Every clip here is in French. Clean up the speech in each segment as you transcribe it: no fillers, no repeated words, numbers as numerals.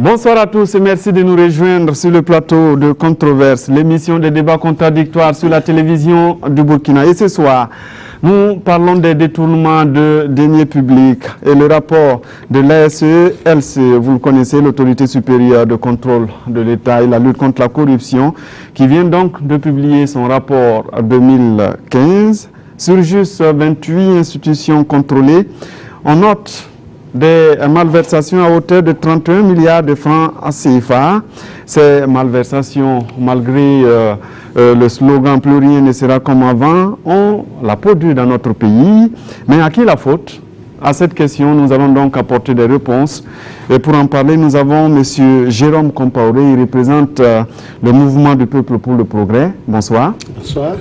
Bonsoir à tous et merci de nous rejoindre sur le plateau de Controverse, l'émission des débats contradictoires sur la télévision du Burkina. Et ce soir, nous parlons des détournements de deniers publics et le rapport de l'ASE-LCE, vous le connaissez, l'autorité supérieure de contrôle de l'État et la lutte contre la corruption, qui vient donc de publier son rapport 2015 sur juste 28 institutions contrôlées. On note des malversations à hauteur de 31 milliards de francs CFA. Ces malversations, malgré le slogan « Plus rien ne sera comme avant », ont la peau dure dans notre pays. Mais à qui la faute? À cette question, nous allons donc apporter des réponses. Et pour en parler, nous avons M. Jérôme Compaoré, il représente le mouvement du peuple pour le progrès. Bonsoir. Bonsoir.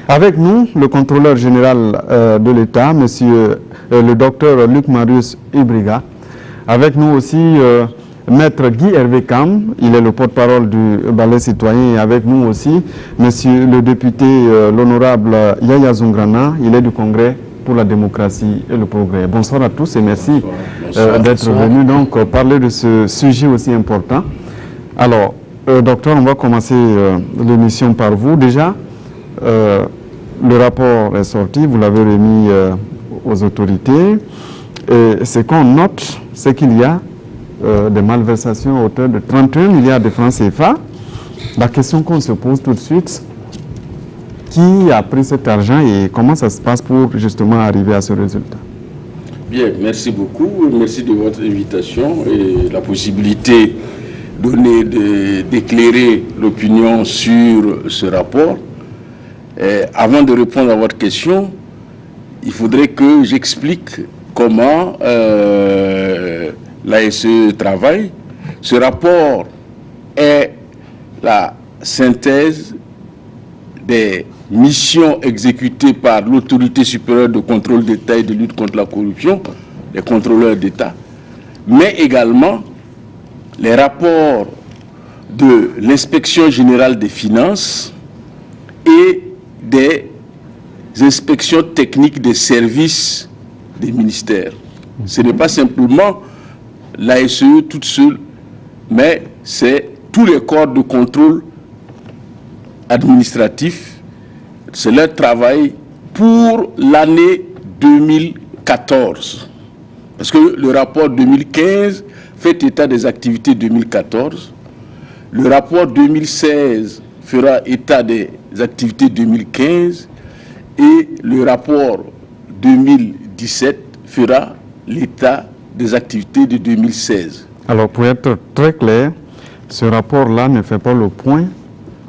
Avec nous, le contrôleur général de l'État, M. Le docteur Luc Marius Ibriga. Avec nous aussi, Maître Guy Hervé Cam, il est le porte-parole du Balai citoyen. Et avec nous aussi, M. le député, l'honorable Yaya Zungrana, il est du Congrès pour la démocratie et le progrès. Bonsoir à tous et merci d'être venus donc parler de ce sujet aussi important. Alors, docteur, on va commencer l'émission par vous. Déjà, le rapport est sorti, vous l'avez remis aux autorités. Et ce qu'on note, c'est qu'il y a des malversations à hauteur de 31 milliards de francs CFA. La question qu'on se pose tout de suite, qui a pris cet argent et comment ça se passe pour justement arriver à ce résultat? Bien, merci beaucoup. Merci de votre invitation et la possibilité donnée d'éclairer l'opinion sur ce rapport. Et avant de répondre à votre question, il faudrait que j'explique comment l'ASE travaille. Ce rapport est la synthèse des missions exécutées par l'autorité supérieure de contrôle d'État et de lutte contre la corruption, les contrôleurs d'État, mais également les rapports de l'inspection générale des finances et des inspections techniques des services des ministères. Ce n'est pas simplement l'ASE toute seule, mais c'est tous les corps de contrôle administratif. C'est leur travail pour l'année 2014. Parce que le rapport 2015 fait état des activités 2014. Le rapport 2016 fera état des activités 2015. Et le rapport 2017 fera l'état des activités de 2016. Alors, pour être très clair, ce rapport-là ne fait pas le point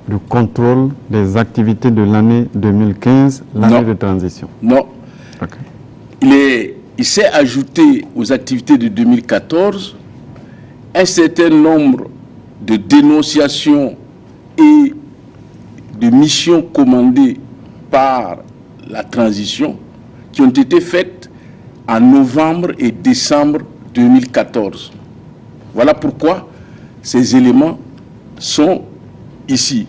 du contrôle des activités de l'année 2015, l'année de transition. Non. Okay. Il s'est ajouté aux activités de 2014 un certain nombre de dénonciations et de missions commandées par la transition qui ont été faites en novembre et décembre 2014. Voilà pourquoi ces éléments sont ici.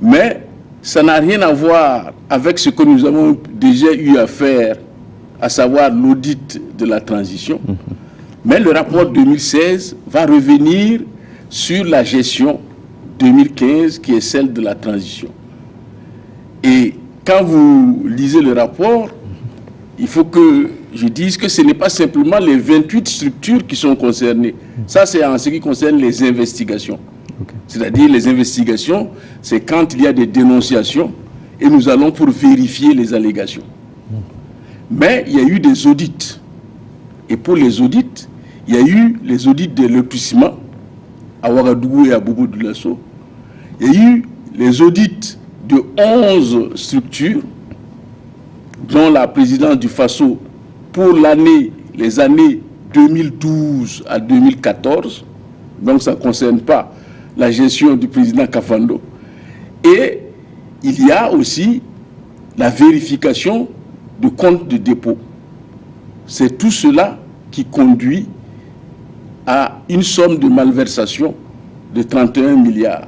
Mais ça n'a rien à voir avec ce que nous avons déjà eu à faire, à savoir l'audit de la transition. Mais le rapport 2016 va revenir sur la gestion 2015 qui est celle de la transition. Et quand vous lisez le rapport, il faut que je dise que ce n'est pas simplement les 28 structures qui sont concernées. Ça, c'est en ce qui concerne les investigations. C'est-à-dire les investigations, c'est quand il y a des dénonciations et nous allons pour vérifier les allégations. Mais il y a eu des audits. Et pour les audits, il y a eu les audits de lotissement à Ouagadougou et à Bobo-Dioulasso. Il y a eu les audits de 11 structures, dont la présidence du FASO pour les années 2012 à 2014. Donc ça ne concerne pas la gestion du président Kafando. Et il y a aussi la vérification de compte de dépôt. C'est tout cela qui conduit à une somme de malversation de 31 milliards.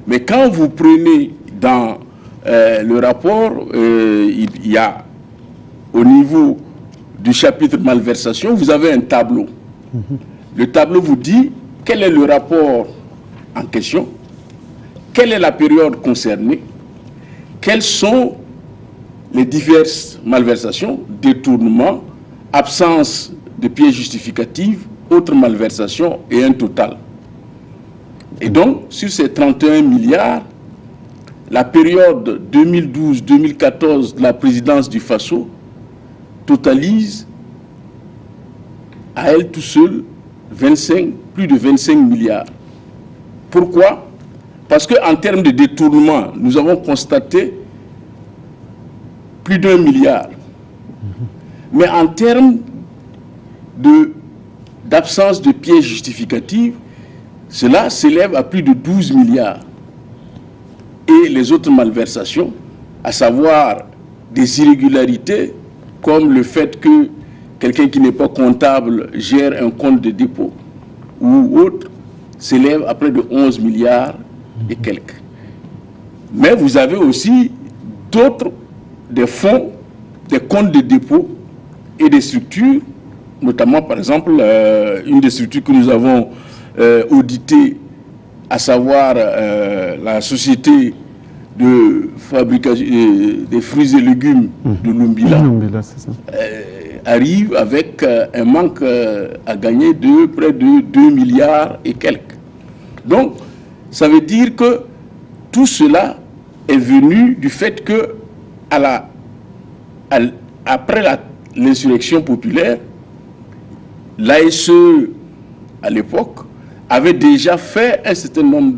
Mais quand vous prenez dans le rapport, il y a au niveau du chapitre malversation, vous avez un tableau. Le tableau vous dit quel est le rapport en question, quelle est la période concernée, quelles sont les diverses malversations, détournements, absence de pièces justificatives, autres malversations et un total. Et donc, sur ces 31 milliards, la période 2012-2014 de la présidence du FASO totalise à elle tout seule plus de 25 milliards. Pourquoi? Parce qu'en termes de détournement, nous avons constaté plus d'1 milliard. Mais en termes d'absence de pièces justificatives, cela s'élève à plus de 12 milliards. Et les autres malversations, à savoir des irrégularités, comme le fait que quelqu'un qui n'est pas comptable gère un compte de dépôt ou autre, s'élève à près de 11 milliards et quelques. Mais vous avez aussi d'autres, des fonds, des comptes de dépôt et des structures, notamment par exemple une des structures que nous avons auditées, à savoir la société de fabrication des fruits et légumes de Lumbila, arrive avec un manque à gagner de près de 2 milliards et quelques. Donc, ça veut dire que tout cela est venu du fait que après l'insurrection populaire, l'ASE, à l'époque, avait déjà fait un certain nombre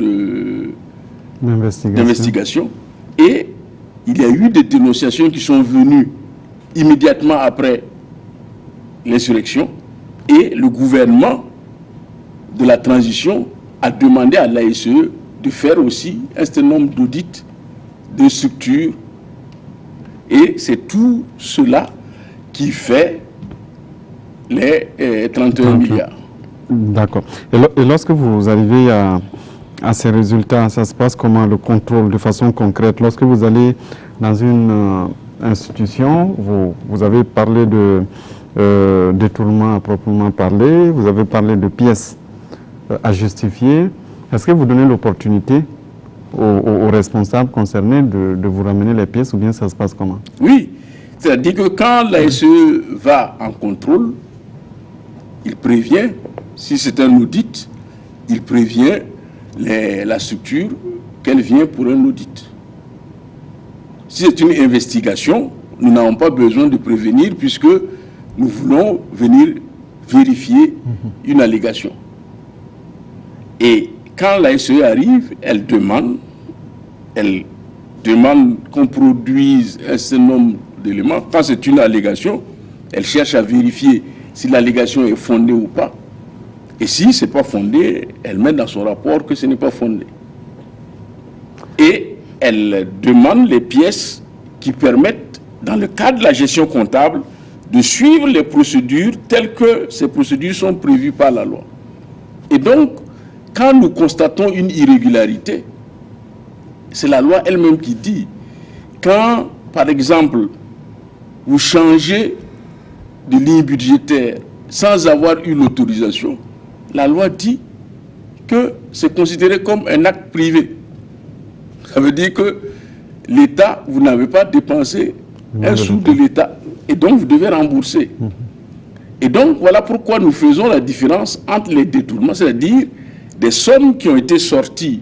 d'investigations et il y a eu des dénonciations qui sont venues immédiatement après l'insurrection et le gouvernement de la transition a demandé à l'ASE de faire aussi un certain nombre d'audits de structures et c'est tout cela qui fait les 31 milliards. D'accord. Et lorsque vous arrivez à ces résultats, ça se passe comment le contrôle de façon concrète? Lorsque vous allez dans une institution, vous avez parlé de détournement à proprement parler, vous avez parlé de pièces à justifier. Est-ce que vous donnez l'opportunité aux responsables concernés de vous ramener les pièces ou bien ça se passe comment? Oui, c'est-à-dire que quand l'ASE va en contrôle, il prévient, si c'est un audit, il prévient la structure qu'elle vient pour un audit. Si c'est une investigation, nous n'avons pas besoin de prévenir puisque nous voulons venir vérifier une allégation. Et quand l'ASE arrive, elle demande qu'on produise un certain nombre d'éléments. Quand c'est une allégation, elle cherche à vérifier si l'allégation est fondée ou pas. Et si ce n'est pas fondé, elle met dans son rapport que ce n'est pas fondé. Et elle demande les pièces qui permettent, dans le cadre de la gestion comptable, de suivre les procédures telles que ces procédures sont prévues par la loi. Et donc, quand nous constatons une irrégularité, c'est la loi elle-même qui dit, quand, par exemple, vous changez de ligne budgétaire sans avoir eu l'autorisation, la loi dit que c'est considéré comme un acte privé. Ça veut dire que l'État, vous n'avez pas dépensé un sou de l'État et donc vous devez rembourser. Et donc voilà pourquoi nous faisons la différence entre les détournements, c'est-à-dire des sommes qui ont été sorties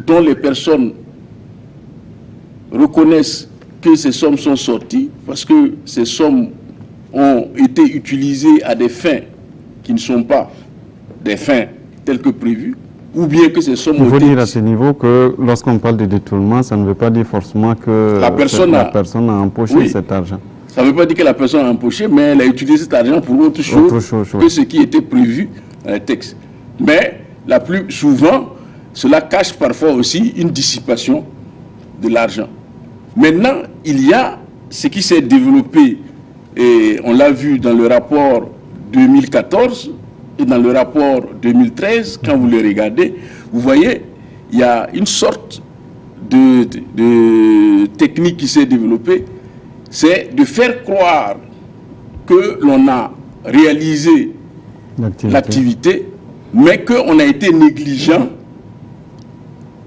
dont les personnes reconnaissent que ces sommes sont sorties parce que ces sommes ont été utilisées à des fins qui ne sont pas des fins telles que prévues, ou bien que ces sommes... Il faut dire à ce niveau que lorsqu'on parle de détournement, ça ne veut pas dire forcément que la personne a empoché cet argent. Ça ne veut pas dire que la personne a empoché, mais elle a utilisé cet argent pour autre chose que ce qui était prévu dans les textes. Mais la plus souvent, cela cache parfois aussi une dissipation de l'argent. Maintenant, il y a ce qui s'est développé, et on l'a vu dans le rapport 2014 et dans le rapport 2013, quand vous le regardez, vous voyez, il y a une sorte de technique qui s'est développée, c'est de faire croire que l'on a réalisé l'activité, mais qu'on a été négligent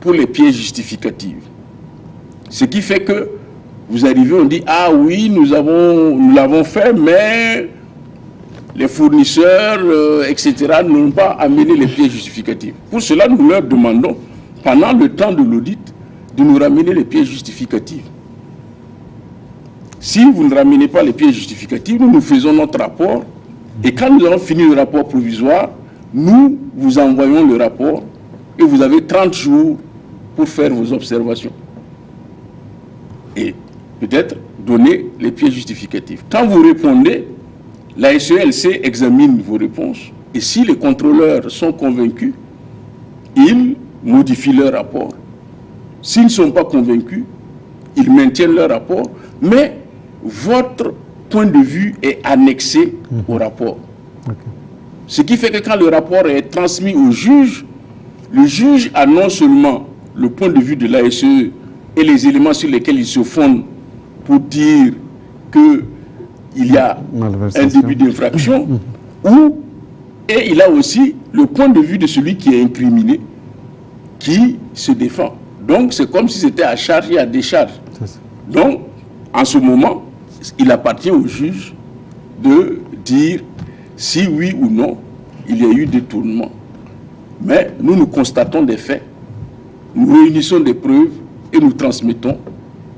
pour les pièces justificatives. Ce qui fait que vous arrivez, on dit, ah oui, nous l'avons fait, mais les fournisseurs, etc., n'ont pas amené les pièces justificatives. Pour cela, nous leur demandons, pendant le temps de l'audit, de nous ramener les pièces justificatives. Si vous ne ramenez pas les pièces justificatives, nous faisons notre rapport, et quand nous avons fini le rapport provisoire, nous vous envoyons le rapport, et vous avez 30 jours pour faire vos observations. Et peut-être donner les pièces justificatives. Quand vous répondez, la SELC examine vos réponses, et si les contrôleurs sont convaincus, ils modifient leur rapport. S'ils ne sont pas convaincus, ils maintiennent leur rapport, mais votre point de vue est annexé au rapport. Ce qui fait que quand le rapport est transmis au juge, le juge a non seulement le point de vue de l'ASE et les éléments sur lesquels il se fonde pour dire qu'il y a un début d'infraction, et il a aussi le point de vue de celui qui est incriminé, qui se défend. Donc c'est comme si c'était à charge et à décharge. Donc, en ce moment, il appartient au juge de dire si oui ou non il y a eu détournement. Mais nous constatons des faits, nous réunissons des preuves et nous transmettons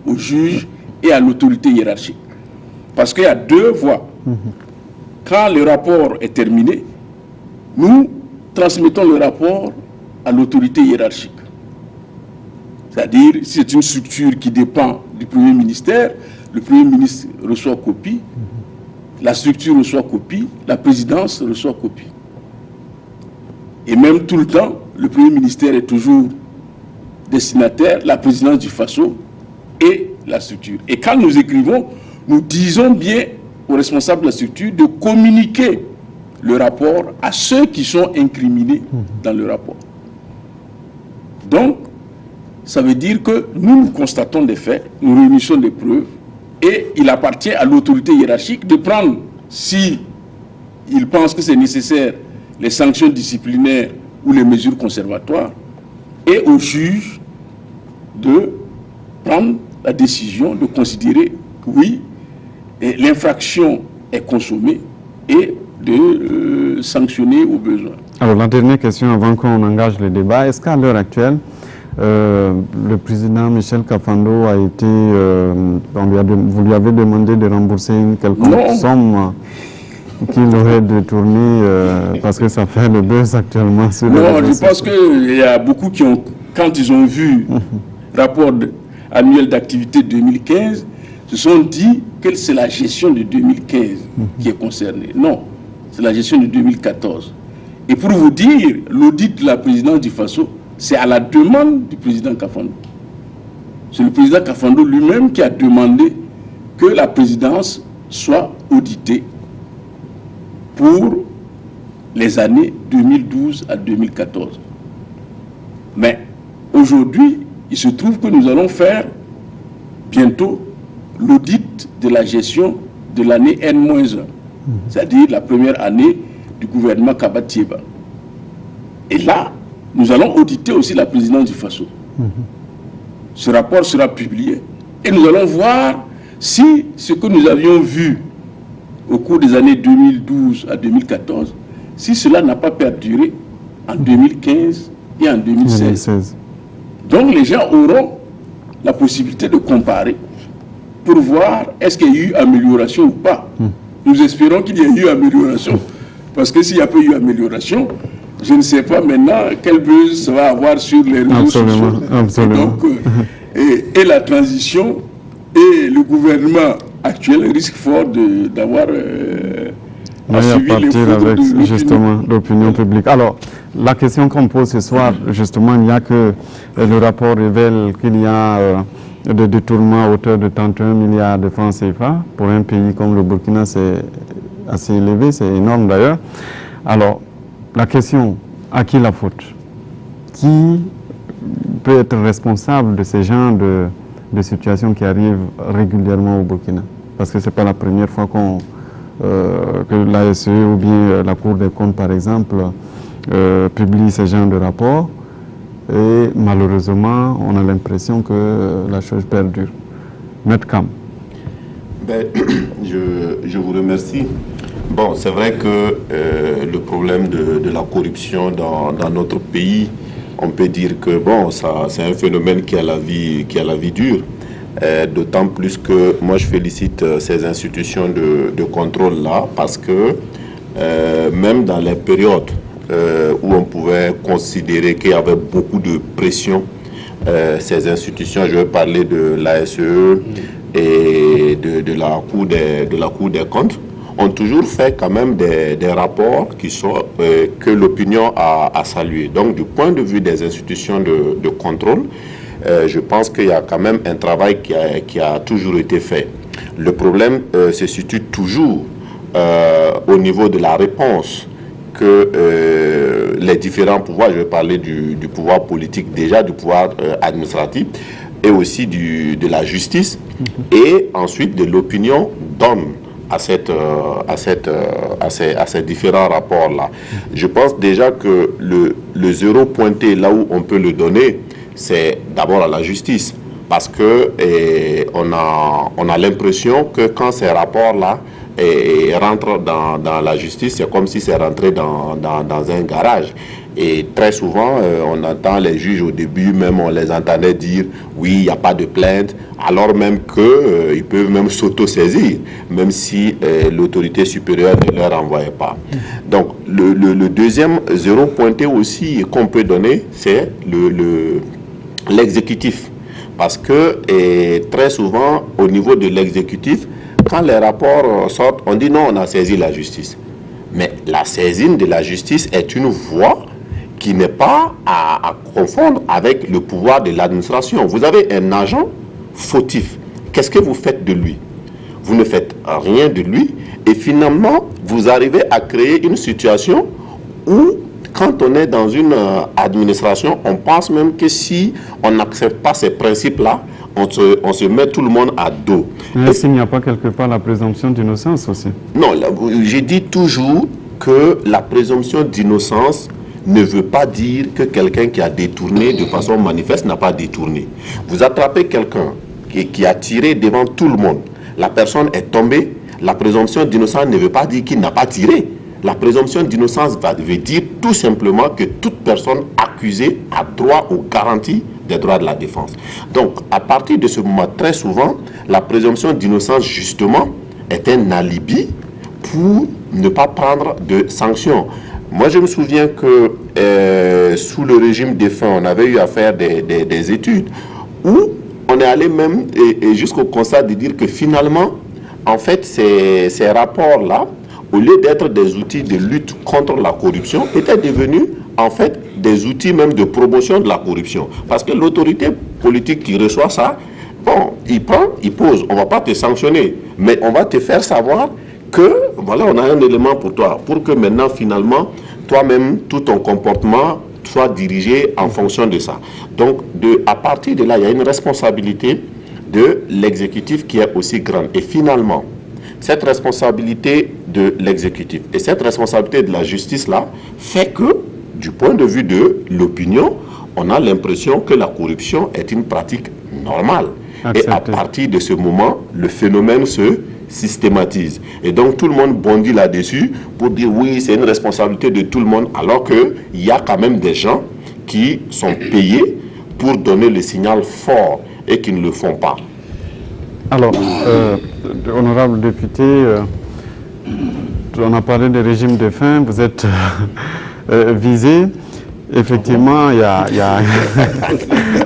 au juge et à l'autorité hiérarchique. Parce qu'il y a deux voies. Quand le rapport est terminé, nous transmettons le rapport à l'autorité hiérarchique. C'est-à-dire, si c'est une structure qui dépend du Premier ministère, le Premier ministre reçoit copie, la structure reçoit copie, la présidence reçoit copie. Et même tout le temps, le Premier ministère est toujours destinataire, la présidence du FASO et la structure. Et quand nous écrivons, nous disons bien aux responsables de la structure de communiquer le rapport à ceux qui sont incriminés dans le rapport. Donc, ça veut dire que nous constatons des faits, nous réunissons des preuves, et il appartient à l'autorité hiérarchique de prendre, si il pense que c'est nécessaire, les sanctions disciplinaires ou les mesures conservatoires, et au juge de prendre la décision de considérer que oui, l'infraction est consommée et de sanctionner au besoin. Alors la dernière question avant qu'on engage le débat, est-ce qu'à l'heure actuelle, le président Michel Kafando a été, vous lui avez demandé de rembourser une quelconque somme qu'il aurait détournée parce que ça fait le buzz actuellement sur les réseaux sociaux. Je pense qu'il y a beaucoup qui ont, quand ils ont vu le rapport annuel d'activité 2015, se sont dit que c'est la gestion de 2015 qui est concernée. Non, c'est la gestion de 2014. Et pour vous dire, l'audit de la présidence du FASO, c'est à la demande du président Kafando. C'est le président Kafando lui-même qui a demandé que la présidence soit auditée pour les années 2012 à 2014. Mais aujourd'hui, il se trouve que nous allons faire bientôt l'audit de la gestion de l'année N-1, c'est-à-dire la première année du gouvernement Kabatieba. Et là, nous allons auditer aussi la présidence du FASO. Ce rapport sera publié et nous allons voir si ce que nous avions vu au cours des années 2012 à 2014, si cela n'a pas perduré en 2015 et en 2016. Donc les gens auront la possibilité de comparer pour voir est-ce qu'il y a eu amélioration ou pas. Nous espérons qu'il y a eu amélioration, parce que s'il n'y a pas eu amélioration, je ne sais pas maintenant quel buzz ça va avoir sur les réseaux sociaux. Absolument. Donc, et la transition et le gouvernement actuel risquent fort d'avoir à partir avec justement l'opinion publique. Alors, la question qu'on pose ce soir, justement, il y a que le rapport révèle qu'il y a de détournements à hauteur de 31 milliards de francs CFA. Pour un pays comme le Burkina, c'est assez élevé, c'est énorme d'ailleurs. Alors, la question, à qui la faute? Qui peut être responsable de ces genres de situations qui arrivent régulièrement au Burkina? Parce que ce n'est pas la première fois que l'ASE ou bien la Cour des comptes, par exemple, publie ce genre de rapport. Et malheureusement, on a l'impression que la chose perdure. Maître Kam. Ben, je vous remercie. Bon, c'est vrai que le problème de la corruption dans notre pays, on peut dire que bon, c'est un phénomène qui a la vie dure. D'autant plus que moi je félicite ces institutions de contrôle-là parce que même dans les périodes où on pouvait considérer qu'il y avait beaucoup de pression, ces institutions, je vais parler de l'ASE et de la Cour des comptes, ont toujours fait quand même des rapports qui sont, que l'opinion a salué. Donc du point de vue des institutions de contrôle, je pense qu'il y a quand même un travail qui a toujours été fait. Le problème se situe toujours au niveau de la réponse que les différents pouvoirs, je vais parler du pouvoir politique déjà, du pouvoir administratif, et aussi de la justice, et ensuite de l'opinion donnent à ces différents rapports-là. Je pense déjà que le zéro pointé, là où on peut le donner, c'est d'abord à la justice. Parce que on a l'impression que quand ces rapports-là rentrent dans la justice, c'est comme si c'est rentré dans un garage. Et très souvent, on entend les juges au début, même on les entendait dire oui, il n'y a pas de plainte, alors même qu'ils peuvent même s'auto-saisir, même si l'autorité supérieure ne leur envoyait pas. Donc, le deuxième zéro pointé aussi qu'on peut donner, c'est l'exécutif. Parce que très souvent, au niveau de l'exécutif, quand les rapports sortent, on dit non, on a saisi la justice. Mais la saisine de la justice est une voie qui n'est pas à confondre avec le pouvoir de l'administration. Vous avez un agent fautif. Qu'est-ce que vous faites de lui? Vous ne faites rien de lui. Et finalement, vous arrivez à créer une situation où, quand on est dans une administration, on pense même que si on n'accepte pas ces principes-là, on se met tout le monde à dos. Mais est-ce qu'il n'y a pas quelque part la présomption d'innocence aussi? Non, j'ai dit toujours que la présomption d'innocence ne veut pas dire que quelqu'un qui a détourné de façon manifeste n'a pas détourné. Vous attrapez quelqu'un qui a tiré devant tout le monde, la personne est tombée, la présomption d'innocence ne veut pas dire qu'il n'a pas tiré. La présomption d'innocence veut dire tout simplement que toute personne accusée a droit aux garanties des droits de la défense. Donc, à partir de ce moment, très souvent, la présomption d'innocence, justement, est un alibi pour ne pas prendre de sanctions. Moi, je me souviens que sous le régime défunt, on avait eu à faire des études où on est allé même jusqu'au constat de dire que finalement, en fait, ces rapports-là, au lieu d'être des outils de lutte contre la corruption, étaient devenus en fait des outils même de promotion de la corruption. Parce que l'autorité politique qui reçoit ça, bon, il prend, il pose, on ne va pas te sanctionner, mais on va te faire savoir que, voilà, on a un élément pour toi, pour que maintenant, finalement, toi-même, tout ton comportement soit dirigé en fonction de ça. Donc, à partir de là, il y a une responsabilité de l'exécutif qui est aussi grande. Et finalement, cette responsabilité de l'exécutif et cette responsabilité de la justice-là fait que, du point de vue de l'opinion, on a l'impression que la corruption est une pratique normale. Accepté. Et à partir de ce moment, le phénomène se systématise. Et donc tout le monde bondit là-dessus pour dire oui, c'est une responsabilité de tout le monde, alors qu'il y a quand même des gens qui sont payés pour donner le signal fort et qui ne le font pas. Alors, honorable député, on a parlé des régimes défunts, vous êtes visé. Effectivement, il y a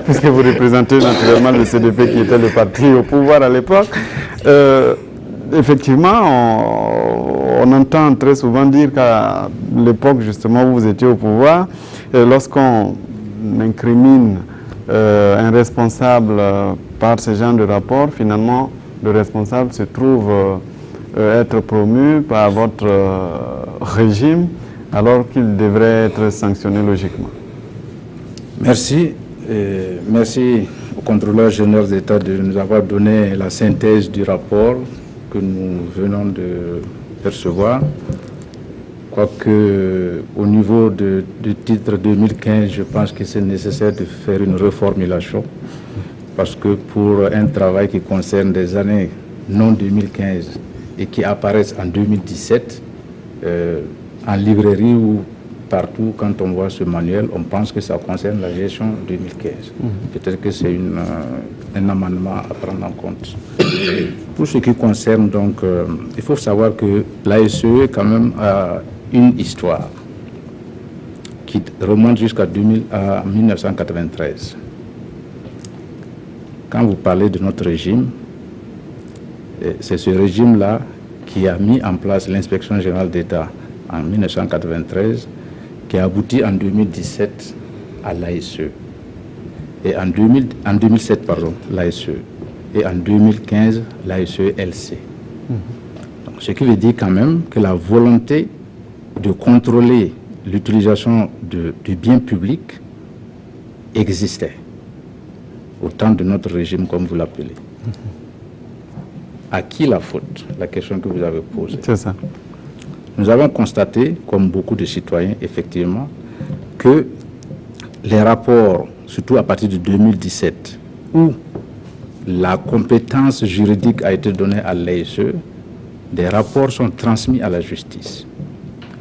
puisque vous représentez naturellement le CDP qui était le parti au pouvoir à l'époque, effectivement, on entend très souvent dire qu'à l'époque justement où vous étiez au pouvoir, lorsqu'on incrimine un responsable par ce genre de rapport, finalement, le responsable se trouve être promu par votre régime, alors qu'il devrait être sanctionné logiquement. Merci. Merci au contrôleur général d'État de nous avoir donné la synthèse du rapport que nous venons de percevoir. crois qu'au niveau du titre 2015, je pense que c'est nécessaire de faire une reformulation parce que pour un travail qui concerne des années non 2015 et qui apparaissent en 2017, en librairie ou partout, quand on voit ce manuel, on pense que ça concerne la gestion 2015. Peut-être que c'est un amendement à prendre en compte. Pour ce qui concerne, donc, il faut savoir que l'ASE, quand même, a une histoire qui remonte jusqu'à 1993. Quand vous parlez de notre régime, c'est ce régime-là qui a mis en place l'inspection générale d'État en 1993, qui a abouti en 2017 à l'ASE. Et en 2007, pardon, l'ASE. Et en 2015, l'ASE-LC. Donc, ce qui veut dire quand même que la volonté de contrôler l'utilisation du bien public existait au temps de notre régime, comme vous l'appelez. À qui la faute? La question que vous avez posée. C'est ça. Nous avons constaté, comme beaucoup de citoyens, effectivement, que les rapports, surtout à partir de 2017, où la compétence juridique a été donnée à l'ASE, des rapports sont transmis à la justice.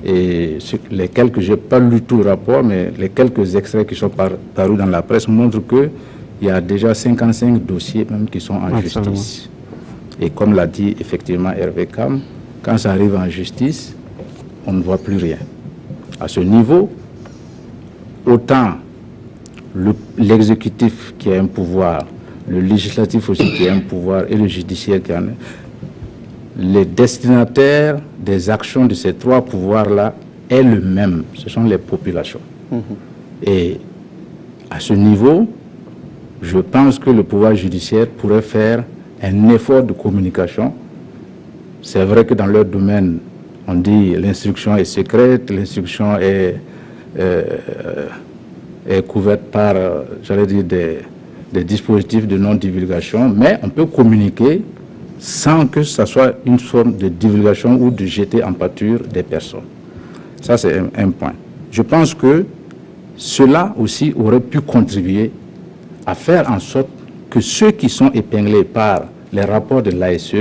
Et les quelques, je n'ai pas lu tout le rapport, mais les quelques extraits qui sont parus dans la presse montrent qu'il y a déjà 55 dossiers même qui sont en justice. Et comme l'a dit effectivement Hervé Kam, quand ça arrive en justice, on ne voit plus rien. À ce niveau, autant l'exécutif qui a un pouvoir, le législatif aussi qui a un pouvoir et le judiciaire qui en a, les destinataires des actions de ces trois pouvoirs-là est le même, ce sont les populations. Et à ce niveau, je pense que le pouvoir judiciaire pourrait faire un effort de communication. C'est vrai que dans leur domaine, on dit l'instruction est secrète, l'instruction est couverte par, j'allais dire, des dispositifs de non-divulgation, mais on peut communiquer sans que ce soit une forme de divulgation ou de jeter en pâture des personnes. Ça, c'est un point. Je pense que cela aussi aurait pu contribuer à faire en sorte que ceux qui sont épinglés par les rapports de l'ASE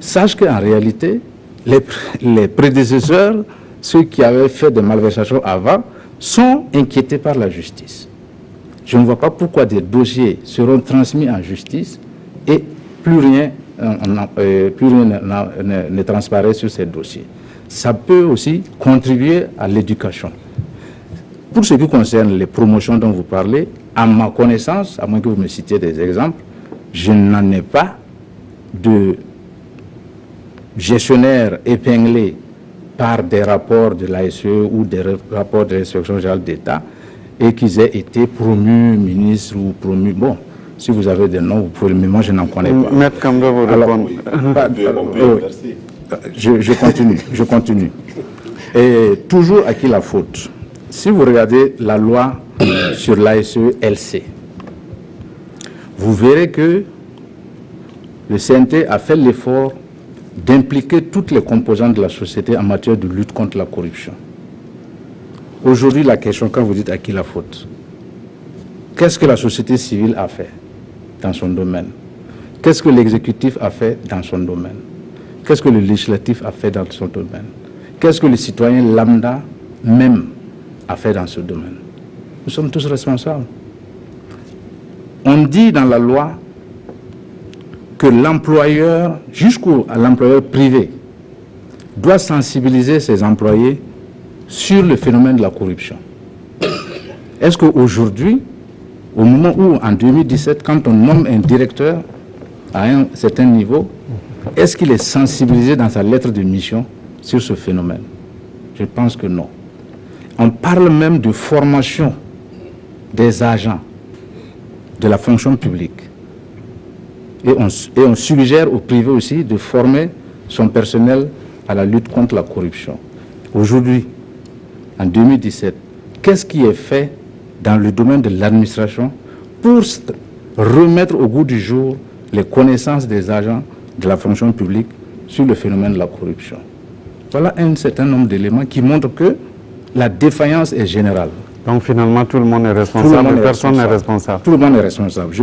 sachent qu'en réalité, les prédécesseurs, ceux qui avaient fait des malversations avant, sont inquiétés par la justice. Je ne vois pas pourquoi des dossiers seront transmis en justice et plus rien ne transparaît sur ces dossiers. Ça peut aussi contribuer à l'éducation. Pour ce qui concerne les promotions dont vous parlez, à ma connaissance, à moins que vous me citiez des exemples, je n'en ai pas de gestionnaires épinglés par des rapports de l'ASE ou des rapports de l'inspection générale d'État et qu'ils aient été promus ministres ou promus. Bon, si vous avez des noms, vous pouvez, mais moi je n'en connais pas. Maître Kamdo vous répondre. Je continue. Et toujours à qui la faute? Si vous regardez la loi sur l'ASE-LC, vous verrez que le CNT a fait l'effort d'impliquer toutes les composantes de la société en matière de lutte contre la corruption. Aujourd'hui, la question, quand vous dites à qui la faute, qu'est-ce que la société civile a fait dans son domaine? Qu'est-ce que l'exécutif a fait dans son domaine? Qu'est-ce que le législatif a fait dans son domaine? Qu'est-ce que le citoyen lambda même a fait dans ce domaine? Nous sommes tous responsables. On dit dans la loi que l'employeur, jusqu'à l'employeur privé, doit sensibiliser ses employés sur le phénomène de la corruption. Est-ce qu'aujourd'hui, au moment où, en 2017, quand on nomme un directeur à un certain niveau, est-ce qu'il est sensibilisé dans sa lettre de mission sur ce phénomène? Je pense que non. On parle même de formation des agents de la fonction publique. Et on suggère au privé aussi de former son personnel à la lutte contre la corruption. Aujourd'hui, en 2017, qu'est-ce qui est fait dans le domaine de l'administration pour remettre au goût du jour les connaissances des agents de la fonction publique sur le phénomène de la corruption? Voilà un certain nombre d'éléments qui montrent que la défaillance est générale. Donc finalement, tout le monde est responsable, personne n'est responsable. Tout le monde est responsable. Je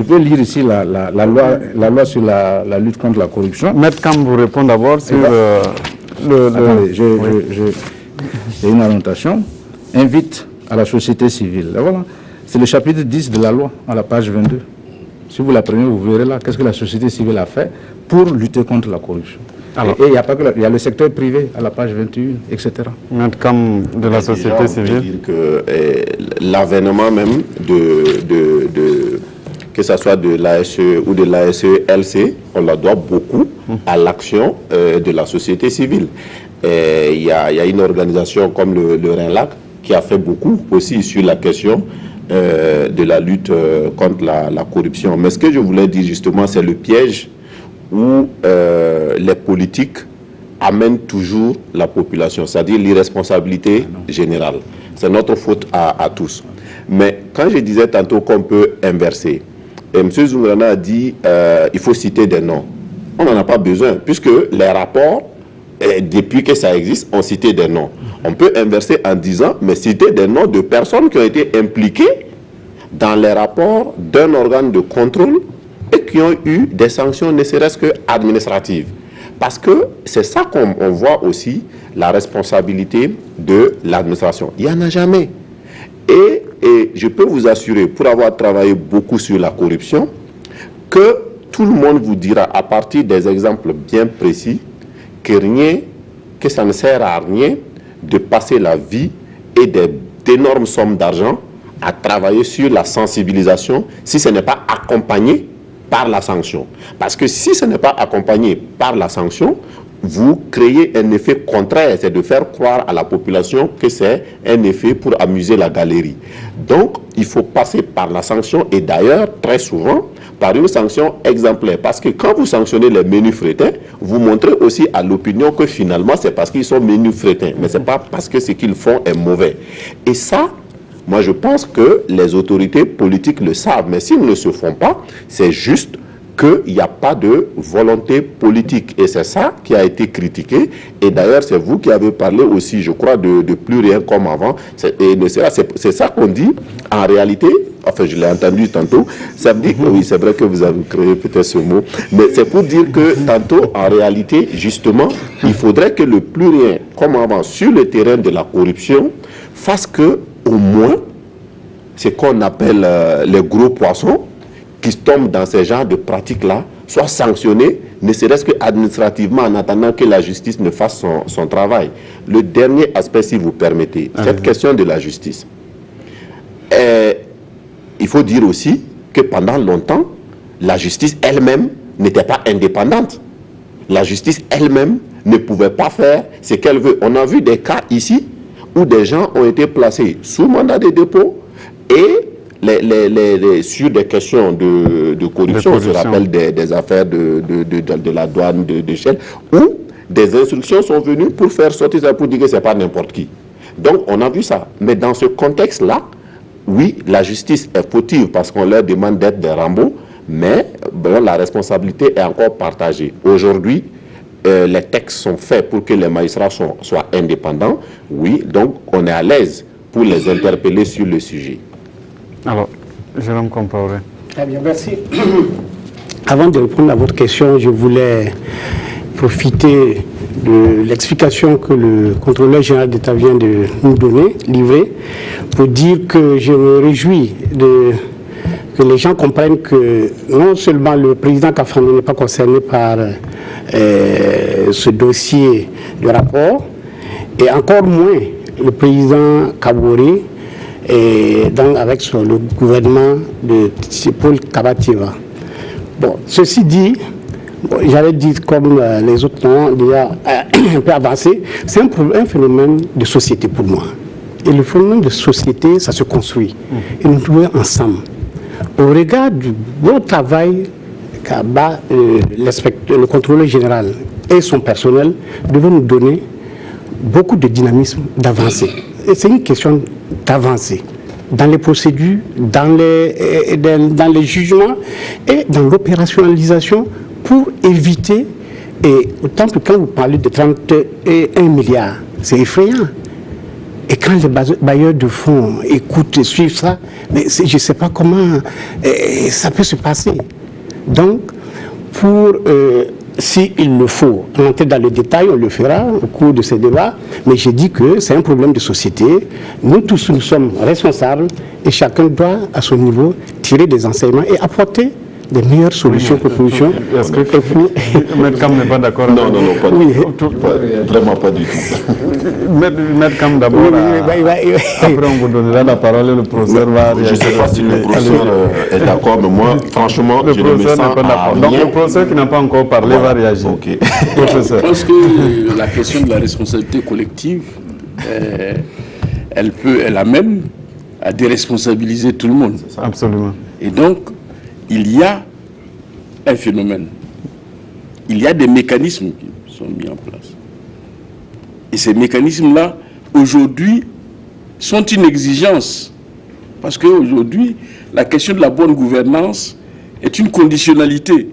peux lire ici la loi sur la lutte contre la corruption. Maître Kam vous répond d'abord sur Attendez, j'ai une annotation. Invite à la société civile. Et voilà. C'est le chapitre 10 de la loi, à la page 22. Si vous la prenez, vous verrez là qu'est-ce que la société civile a fait pour lutter contre la corruption. Alors, et il n'y a pas que il y a le secteur privé à la page 21, etc. Maître Kam de la société civile. On peut dire que l'avènement même que ce soit de l'ASE ou de l'ASE-LC, on la doit beaucoup à l'action de la société civile. Il y a une organisation comme le RENLAC qui a fait beaucoup aussi sur la question de la lutte contre la corruption. Mais ce que je voulais dire justement, c'est le piège où les politiques amènent toujours la population, c'est-à-dire l'irresponsabilité générale. C'est notre faute à tous. Mais quand je disais tantôt qu'on peut inverser, et M. Zoungrana a dit il faut citer des noms. On n'en a pas besoin, puisque les rapports, depuis que ça existe, ont cité des noms. On peut inverser en disant, mais citer des noms de personnes qui ont été impliquées dans les rapports d'un organe de contrôle et qui ont eu des sanctions ne serait-ce que administratives. Parce que c'est ça qu'on voit aussi, la responsabilité de l'administration. Il n'y en a jamais. Et je peux vous assurer, pour avoir travaillé beaucoup sur la corruption, que tout le monde vous dira, à partir des exemples bien précis, que ça ne sert à rien de passer la vie et d'énormes sommes d'argent à travailler sur la sensibilisation si ce n'est pas accompagné par la sanction. Parce que si ce n'est pas accompagné par la sanction, vous créez un effet contraire, c'est de faire croire à la population que c'est un effet pour amuser la galerie. Donc, il faut passer par la sanction et d'ailleurs, très souvent, par une sanction exemplaire. Parce que quand vous sanctionnez les menus frétins, vous montrez aussi à l'opinion que finalement, c'est parce qu'ils sont menus frétins. Mais ce n'est pas parce que ce qu'ils font est mauvais. Et ça, moi je pense que les autorités politiques le savent. Mais s'ils ne se font pas, c'est juste qu'il n'y a pas de volonté politique. Et c'est ça qui a été critiqué. Et d'ailleurs, c'est vous qui avez parlé aussi, je crois, de plus rien comme avant. C'est ça qu'on dit, en réalité, enfin je l'ai entendu tantôt, ça veut dire, oui, c'est vrai que vous avez créé peut-être ce mot, mais c'est pour dire que tantôt, en réalité, justement, il faudrait que le plus rien comme avant sur le terrain de la corruption fasse que, au moins, ce qu'on appelle les gros poissons, qui tombent dans ce genre de pratiques-là, soient sanctionnés, ne serait-ce que administrativement, en attendant que la justice ne fasse son travail. Le dernier aspect, si vous permettez, cette question de la justice. Il faut dire aussi que pendant longtemps, la justice elle-même n'était pas indépendante. La justice elle-même ne pouvait pas faire ce qu'elle veut. On a vu des cas ici où des gens ont été placés sous mandat de dépôt et sur des questions de corruption, on se rappelle des affaires de la douane de Shell, où des instructions sont venues pour faire sortir ça, pour dire que ce n'est pas n'importe qui. Donc on a vu ça. Mais dans ce contexte-là, oui, la justice est fautive parce qu'on leur demande d'être des Rambo, mais bon, la responsabilité est encore partagée. Aujourd'hui, les textes sont faits pour que les magistrats soient indépendants. Oui, donc on est à l'aise pour les interpeller sur le sujet. Alors, Jérôme Compaoré. Très bien, merci. Avant de répondre à votre question, je voulais profiter de l'explication que le contrôleur général d'État vient de nous donner, livrer, pour dire que je me réjouis que les gens comprennent que non seulement le président Kafando n'est pas concerné par ce dossier de rapport, et encore moins le président Kaboré, avec le gouvernement de Paul Kabativa. Bon, ceci dit, j'allais dire comme les autres ont déjà un peu avancé, c'est un phénomène de société pour moi. Et le phénomène de société, ça se construit. Et nous devons ensemble. Au regard du bon travail qu'a le contrôleur général et son personnel, devons nous donner beaucoup de dynamisme, d'avancer. Et c'est une question d'avancer dans les procédures, dans les jugements et dans l'opérationnalisation pour éviter Et autant que quand vous parlez de 31 milliards, c'est effrayant. Et quand les bailleurs de fonds écoutent et suivent ça, mais je ne sais pas comment ça peut se passer. Donc, s'il le faut rentrer dans le détail, on le fera au cours de ces débats, mais j'ai dit que c'est un problème de société. Nous tous, nous sommes responsables et chacun doit, à son niveau, tirer des enseignements et apporter des meilleures solutions, propositions. Est-ce que Maître Kam n'est pas d'accord? Non, pas du tout. Vraiment pas du tout. Maître Kam d'abord. Après, on vous donnera la parole et le professeur va réagir. Je ne sais pas si le professeur est d'accord, mais moi, franchement, je ne me sens pas d'accord. Donc, le professeur qui n'a pas encore parlé va réagir. Okay. Je pense que la question de la responsabilité collective, elle amène à déresponsabiliser tout le monde. Absolument. Et donc, il y a un phénomène. Il y a des mécanismes qui sont mis en place. Et ces mécanismes-là, aujourd'hui, sont une exigence. Parce qu'aujourd'hui, la question de la bonne gouvernance est une conditionnalité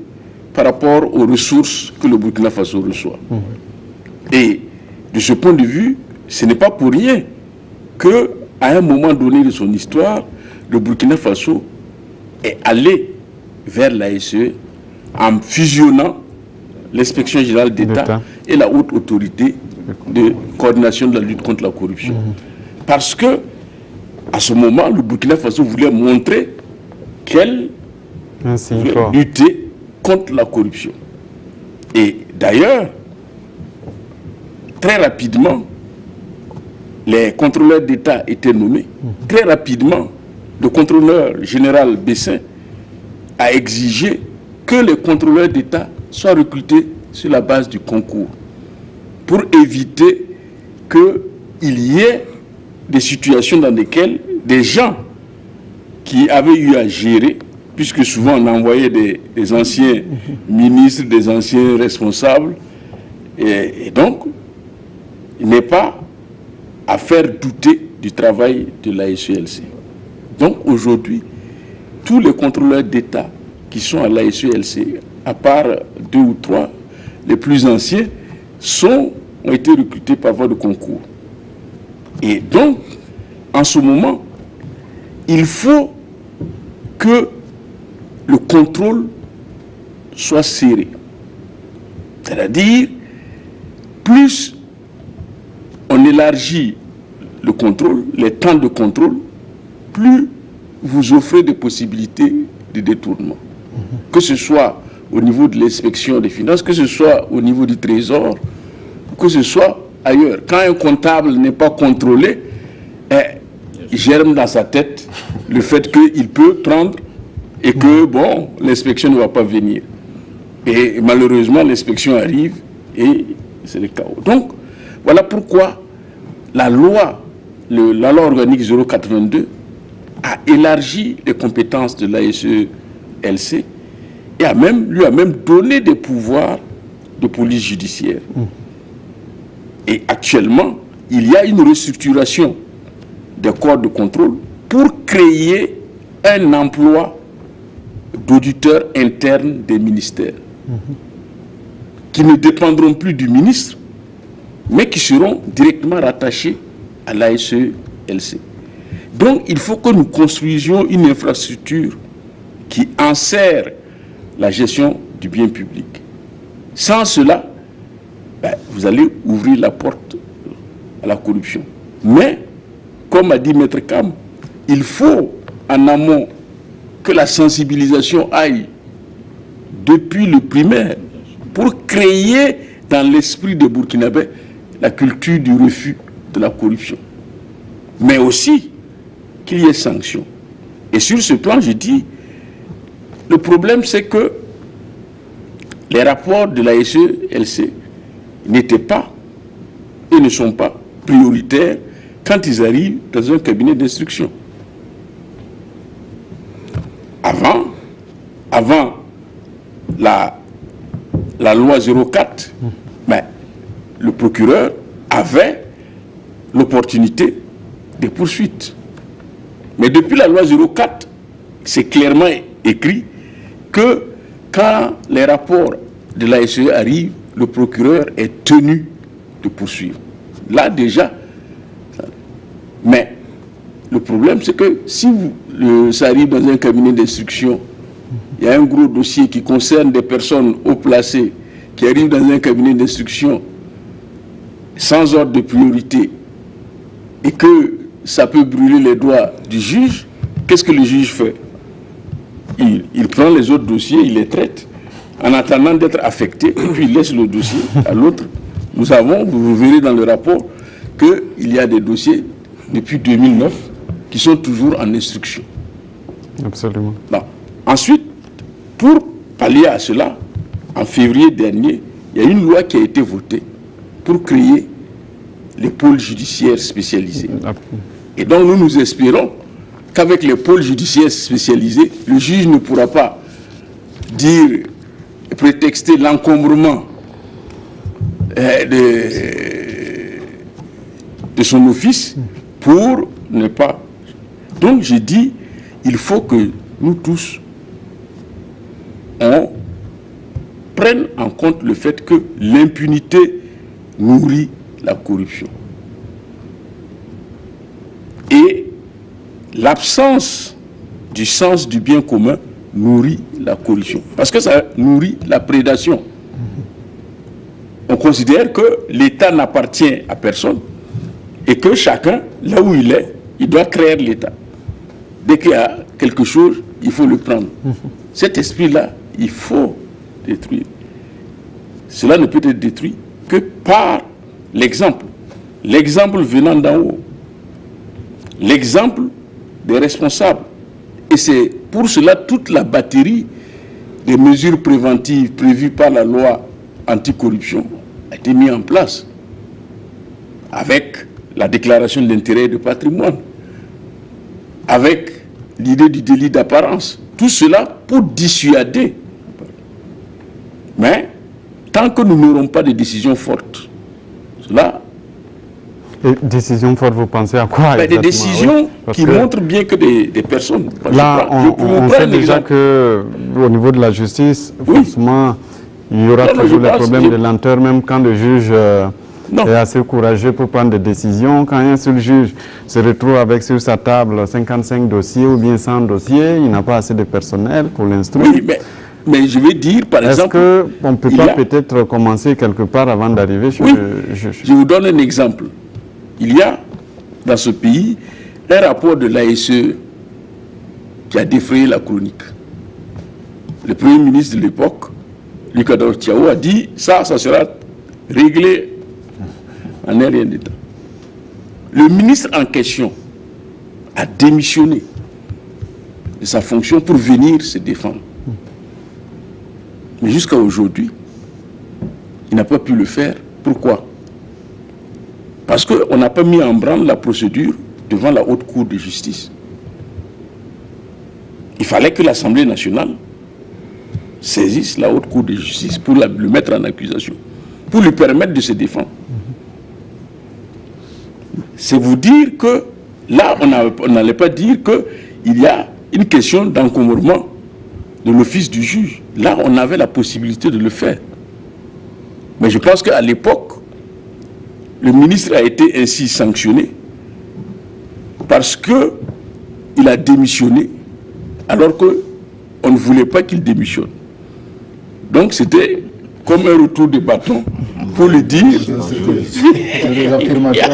par rapport aux ressources que le Burkina Faso reçoit. Et de ce point de vue, ce n'est pas pour rien qu'à un moment donné de son histoire, le Burkina Faso est allé vers l'ASE en fusionnant l'inspection générale d'État et la haute autorité de coordination de la lutte contre la corruption. Parce que, à ce moment, le Burkina Faso voulait montrer qu'elle voulait lutter contre la corruption. Et d'ailleurs, très rapidement, les contrôleurs d'État étaient nommés. Très rapidement, le contrôleur général Bessin a exigé que les contrôleurs d'État soient recrutés sur la base du concours pour éviter qu'il y ait des situations dans lesquelles des gens qui avaient eu à gérer, puisque souvent on envoyait des anciens ministres, des anciens responsables, et donc il n'est pas à faire douter du travail de l'ASELC. Donc aujourd'hui, tous les contrôleurs d'État qui sont à l'ASELC, à part 2 ou 3, les plus anciens, ont été recrutés par voie de concours. Et donc, en ce moment, il faut que le contrôle soit serré. C'est-à-dire, plus on élargit le contrôle, les temps de contrôle, plus vous offrez des possibilités de détournement. Que ce soit au niveau de l'inspection des finances, que ce soit au niveau du trésor, que ce soit ailleurs. Quand un comptable n'est pas contrôlé, il germe dans sa tête le fait qu'il peut prendre et que, bon, l'inspection ne va pas venir. Et malheureusement, l'inspection arrive et c'est le chaos. Donc, voilà pourquoi la loi organique 082 a élargi les compétences de l'ASELC et lui a même donné des pouvoirs de police judiciaire. Et actuellement, il y a une restructuration des corps de contrôle pour créer un emploi d'auditeurs internes des ministères qui ne dépendront plus du ministre, mais qui seront directement rattachés à l'ASELC. Donc, il faut que nous construisions une infrastructure qui enserre la gestion du bien public. Sans cela, vous allez ouvrir la porte à la corruption. Mais, comme a dit Maître Kam, il faut en amont que la sensibilisation aille depuis le primaire pour créer dans l'esprit des Burkinabés la culture du refus de la corruption. Mais aussi qu'il y ait sanctions. Et sur ce plan, je dis, le problème c'est que les rapports de la SELC n'étaient pas et ne sont pas prioritaires quand ils arrivent dans un cabinet d'instruction. Avant la loi 04, le procureur avait l'opportunité des poursuites. Mais depuis la loi 04, c'est clairement écrit que quand les rapports de la SE arrivent, le procureur est tenu de poursuivre. Là déjà, mais le problème c'est que si ça arrive dans un cabinet d'instruction, il y a un gros dossier qui concerne des personnes haut placées qui arrivent dans un cabinet d'instruction sans ordre de priorité et que ça peut brûler les doigts du juge, qu'est-ce que le juge fait? Il prend les autres dossiers, il les traite en attendant d'être affecté, et puis il laisse le dossier à l'autre. Nous savons, vous verrez dans le rapport, qu'il y a des dossiers depuis 2009 qui sont toujours en instruction. Absolument. Bon. Ensuite, pour pallier à cela, en février dernier, il y a une loi qui a été votée pour créer les pôles judiciaires spécialisés. Et donc nous espérons qu'avec les pôles judiciaires spécialisés, le juge ne pourra pas dire, prétexter l'encombrement de son office pour ne pas... Donc j'ai dit, il faut que nous tous, on prenne en compte le fait que l'impunité nourrit la corruption. Et l'absence du sens du bien commun nourrit la corruption. Parce que ça nourrit la prédation. On considère que l'État n'appartient à personne et que chacun, là où il est, il doit créer l'État. Dès qu'il y a quelque chose, il faut le prendre. Cet esprit-là, il faut détruire. Cela ne peut être détruit que par l'exemple. L'exemple venant d'en haut. L'exemple des responsables. Et c'est pour cela toute la batterie des mesures préventives prévues par la loi anticorruption a été mise en place. Avec la déclaration d'intérêt de patrimoine. Avec l'idée du délit d'apparence. Tout cela pour dissuader. Mais tant que nous n'aurons pas de décisions fortes, cela... Et décisions fortes, vous pensez à quoi? Des décisions qui montrent bien que des personnes... Là, on sait déjà qu'au niveau de la justice, forcément, il y aura toujours les problèmes de lenteur, même quand le juge est assez courageux pour prendre des décisions. Quand un seul juge se retrouve avec sur sa table 55 dossiers ou bien 100 dossiers, il n'a pas assez de personnel pour l'instruire. Oui, mais je vais dire, par exemple... Est-ce qu'on ne peut pas peut-être commencer quelque part avant d'arriver chez le juge? Je vous donne un exemple. Il y a dans ce pays un rapport de l'ASE qui a défrayé la chronique. Le Premier ministre de l'époque, Lucas Dortiao, a dit ça sera réglé en un rien d'état. Le ministre en question a démissionné de sa fonction pour venir se défendre. Mais jusqu'à aujourd'hui, il n'a pas pu le faire. Pourquoi? Parce qu'on n'a pas mis en branle la procédure devant la Haute Cour de justice. Il fallait que l'Assemblée nationale saisisse la Haute Cour de justice pour le mettre en accusation, pour lui permettre de se défendre. C'est vous dire que là, on n'allait pas dire qu'il y a une question d'encombrement de l'office du juge. Là, on avait la possibilité de le faire. Mais je pense qu'à l'époque, le ministre a été ainsi sanctionné parce qu'il a démissionné alors qu'on ne voulait pas qu'il démissionne. Donc c'était comme un retour de bâton pour lui dire... Les affirmations...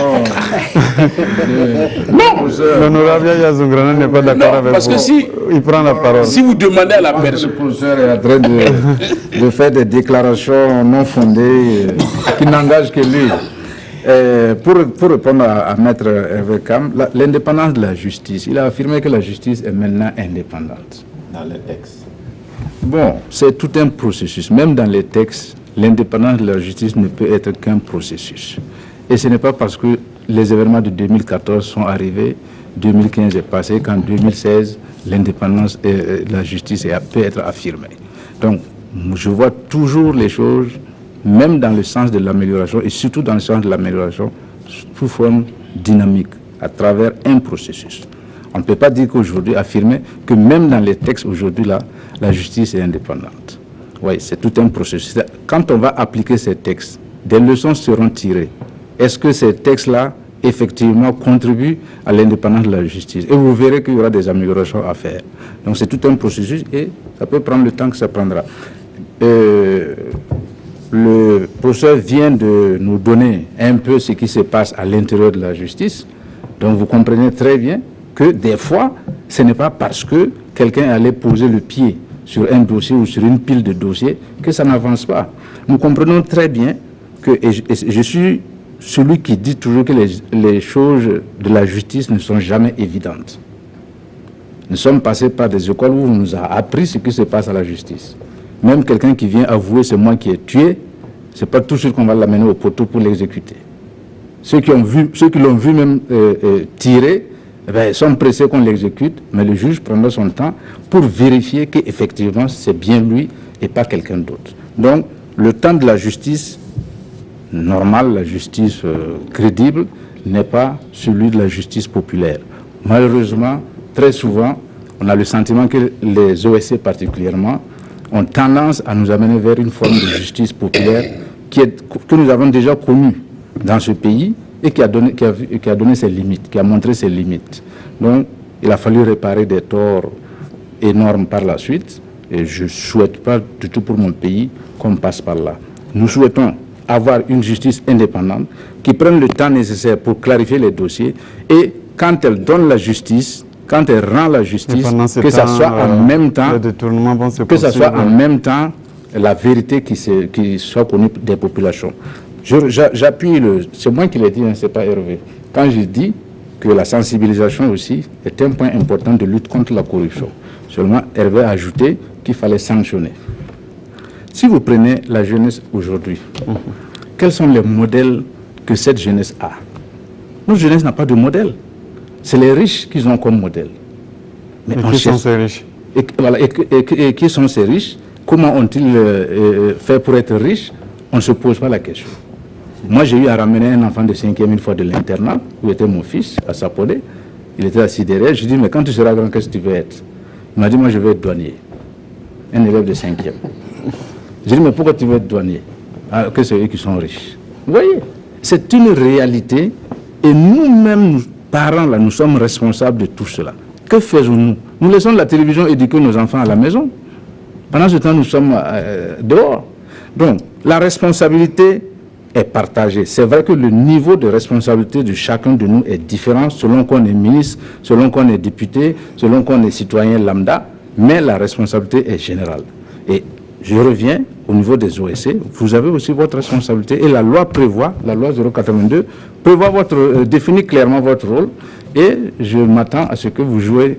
Non, l'honorable Yaya Zoungrana n'est pas d'accord avec parce vous. Que si, il prend la parole. Si vous demandez à la personne... Le professeur est en train de faire des déclarations non fondées qui n'engagent que lui. Pour répondre à Maître Hervé Kam, l'indépendance de la justice, il a affirmé que la justice est maintenant indépendante. Dans les textes. Bon, c'est tout un processus. Même dans les textes, l'indépendance de la justice ne peut être qu'un processus. Et ce n'est pas parce que les événements de 2014 sont arrivés, 2015 est passé, qu'en 2016, l'indépendance de la justice peut être affirmée. Donc, je vois toujours les choses, même dans le sens de l'amélioration, et surtout dans le sens de l'amélioration, sous forme dynamique, à travers un processus. On ne peut pas dire qu'aujourd'hui, affirmer que même dans les textes aujourd'hui, là, la justice est indépendante. Oui, c'est tout un processus. Quand on va appliquer ces textes, des leçons seront tirées. Est-ce que ces textes-là, effectivement, contribuent à l'indépendance de la justice? Et vous verrez qu'il y aura des améliorations à faire. Donc c'est tout un processus et ça peut prendre le temps que ça prendra. Le professeur vient de nous donner un peu ce qui se passe à l'intérieur de la justice. Donc vous comprenez très bien que des fois, ce n'est pas parce que quelqu'un allait poser le pied sur un dossier ou sur une pile de dossiers que ça n'avance pas. Nous comprenons très bien que, et je suis celui qui dit toujours que les choses de la justice ne sont jamais évidentes. Nous sommes passés par des écoles où on nous a appris ce qui se passe à la justice. Même quelqu'un qui vient avouer c'est moi qui ai tué, c'est pas tout de suite qu'on va l'amener au poteau pour l'exécuter. Ceux qui l'ont vu même tirer, eh bien, sont pressés qu'on l'exécute, mais le juge prendra son temps pour vérifier qu'effectivement c'est bien lui et pas quelqu'un d'autre. Donc le temps de la justice normale, la justice crédible, n'est pas celui de la justice populaire. Malheureusement, très souvent, on a le sentiment que les OSC particulièrement ont tendance à nous amener vers une forme de justice populaire que nous avons déjà connue dans ce pays et qui a donné ses limites, qui a montré ses limites. Donc, il a fallu réparer des torts énormes par la suite et je ne souhaite pas du tout pour mon pays qu'on passe par là. Nous souhaitons avoir une justice indépendante qui prenne le temps nécessaire pour clarifier les dossiers et quand elle donne la justice, quand elle rend la justice, que ça soit en même temps, la vérité qui soit connue des populations. J'appuie c'est moi qui l'ai dit, hein, c'est pas Hervé. Quand je dis que la sensibilisation aussi est un point important de lutte contre la corruption. Seulement, Hervé a ajouté qu'il fallait sanctionner. Si vous prenez la jeunesse aujourd'hui, quels sont les modèles que cette jeunesse a? Notre jeunesse n'a pas de modèle. C'est les riches qu'ils ont comme modèle. Mais qui sont ces riches? Et qui sont ces riches? Comment ont-ils fait pour être riches? On ne se pose pas la question. Moi, j'ai eu à ramener un enfant de 5e une fois de l'internat, où était mon fils, à Sapodé. Il était assis derrière. Je lui ai dit, mais quand tu seras grand, qu'est-ce que tu veux être? Il m'a dit, moi, je veux être douanier. Un élève de 5e. J'ai dit, mais pourquoi tu veux être douanier? Ah, que c'est eux qui sont riches. Vous voyez, c'est une réalité. Et nous-mêmes, parents, là, nous sommes responsables de tout cela. Que faisons-nous? Nous laissons la télévision éduquer nos enfants à la maison. Pendant ce temps, nous sommes dehors. Donc, la responsabilité est partagée. C'est vrai que le niveau de responsabilité de chacun de nous est différent selon qu'on est ministre, selon qu'on est député, selon qu'on est citoyen lambda, mais la responsabilité est générale. Et je reviens au niveau des OSC, vous avez aussi votre responsabilité et la loi prévoit, la loi 082, prévoit définit clairement votre rôle et je m'attends à ce que vous jouez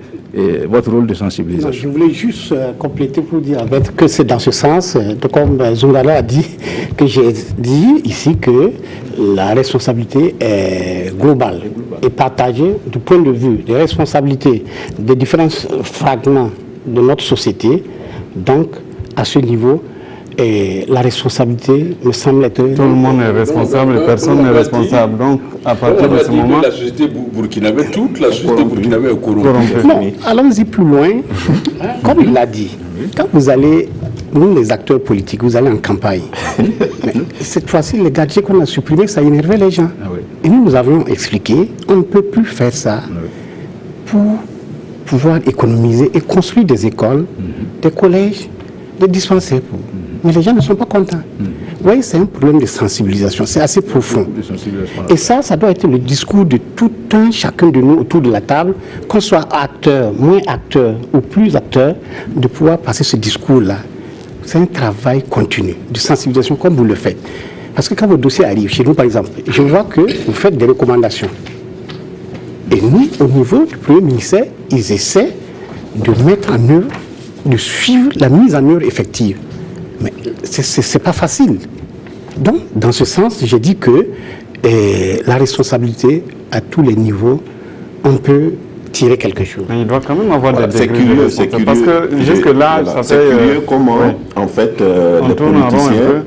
votre rôle de sensibilisation. Non, je voulais juste compléter pour dire que c'est dans ce sens, comme Zungala a dit, que j'ai dit ici que la responsabilité est globale et partagée du point de vue des responsabilités des différents fragments de notre société. Donc, à ce niveau, et la responsabilité me semble être... Tout le monde est responsable et personne n'est responsable. Donc, à partir de ce moment... La société burkinabé, toute la société burkinabé est corrompue. Non, allons-y plus loin. Comme il l'a dit, quand vous allez, nous les acteurs politiques, vous allez en campagne. Mais cette fois-ci, les gadgets qu'on a supprimés, ça énervait les gens. Et nous avons expliqué, on ne peut plus faire ça pour pouvoir économiser et construire des écoles, des collèges, des dispensaires. Mais les gens ne sont pas contents. Vous voyez, c'est un problème de sensibilisation, c'est assez profond. Et ça doit être le discours de tout un chacun de nous autour de la table, qu'on soit acteur, moins acteur ou plus acteur, de pouvoir passer ce discours-là. C'est un travail continu de sensibilisation comme vous le faites. Parce que quand vos dossiers arrivent, chez nous par exemple, je vois que vous faites des recommandations. Et nous, au niveau du Premier ministère, ils essaient de mettre en œuvre, de suivre la mise en œuvre effective. Mais ce n'est pas facile. Donc, dans ce sens, j'ai dit que la responsabilité, à tous les niveaux, on peut tirer quelque chose. Mais il doit quand même avoir des c'est curieux, c'est curieux. Parce que jusque-là, ça fait... C'est curieux comment, en fait, les politiciens,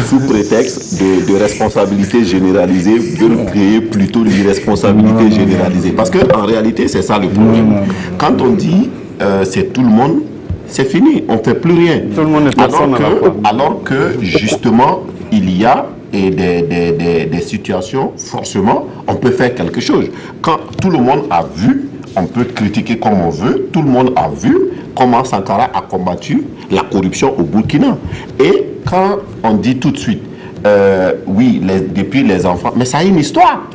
sous prétexte de responsabilité généralisée, veulent créer plutôt l'irresponsabilité généralisée. Parce qu'en réalité, c'est ça le problème. Quand on dit c'est tout le monde, c'est fini, on ne fait plus rien. Tout le monde est personne alors que justement, il y a des situations, forcément, on peut faire quelque chose. Quand tout le monde a vu, on peut critiquer comme on veut, tout le monde a vu comment Sankara a combattu la corruption au Burkina. Et quand on dit tout de suite, oui, depuis les enfants, mais ça a une histoire.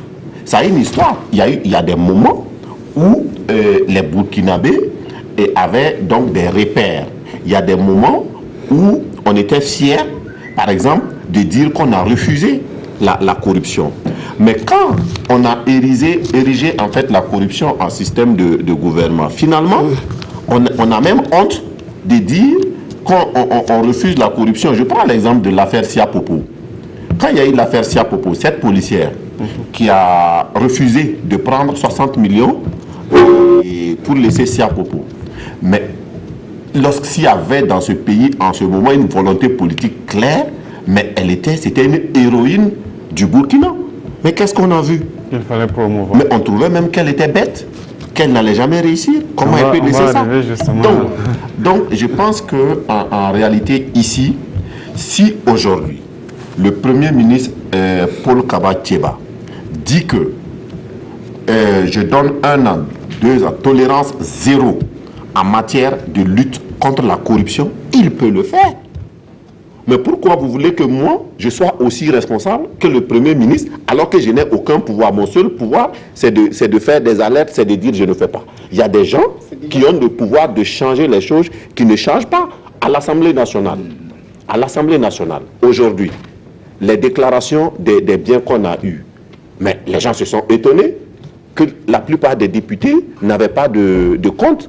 Ça a une histoire. Il y a des moments où les Burkinabés avaient donc des repères. Il y a des moments où on était fiers, par exemple, de dire qu'on a refusé la corruption. Mais quand on a érigé en fait la corruption en système de gouvernement, finalement, on a même honte de dire qu'on refuse la corruption. Je prends l'exemple de l'affaire Siapopo. Quand il y a eu l'affaire Siapopo, cette policière qui a refusé de prendre 60 millions pour laisser Siapopo. Mais lorsqu'il y avait dans ce pays, en ce moment, une volonté politique claire, mais c'était une héroïne du Burkina. Mais qu'est-ce qu'on a vu? Il fallait promouvoir. Mais on trouvait même qu'elle était bête, qu'elle n'allait jamais réussir. Comment elle peut laisser ça? Donc, je pense qu'en réalité, ici, si aujourd'hui, le Premier ministre Paul Kaba-Thieba dit que je donne 1 an, 2 ans, tolérance zéro en matière de lutte contre la corruption, il peut le faire. Mais pourquoi vous voulez que moi, je sois aussi responsable que le Premier ministre, alors que je n'ai aucun pouvoir? Mon seul pouvoir, c'est de faire des alertes, c'est de dire je ne fais pas. Il y a des gens qui ont le pouvoir de changer les choses, qui ne changent pas à l'Assemblée nationale. À l'Assemblée nationale, aujourd'hui, les déclarations des biens qu'on a eus, mais les gens se sont étonnés que la plupart des députés n'avaient pas de compte,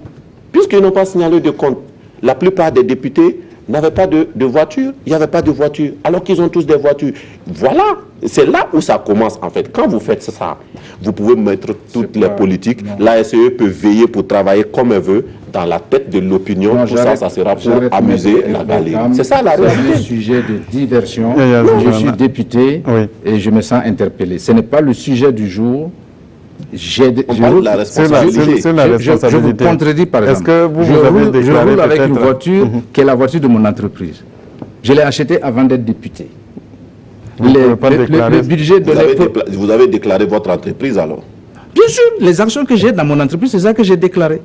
puisqu'ils n'ont pas signalé de compte. La plupart des députés n'avaient pas de voiture, il n'y avait pas de voiture, alors qu'ils ont tous des voitures. Voilà, c'est là où ça commence en fait. Quand vous faites ça, vous pouvez mettre toutes les politiques, la SE peut veiller pour travailler comme elle veut, dans la tête de l'opinion, tout ça, ça sera pour amuser la galerie. C'est ça la réalité. C'est un sujet de diversion. Je suis député et je me sens interpellé. Ce n'est pas le sujet du jour. On parle de la responsabilité. Je vous contredis par exemple. Je roule avec une voiture qui est la voiture de mon entreprise. Je l'ai achetée avant d'être député. Le budget de vous avez déclaré votre entreprise alors? Bien sûr, les actions que j'ai dans mon entreprise, c'est ça que j'ai déclaré.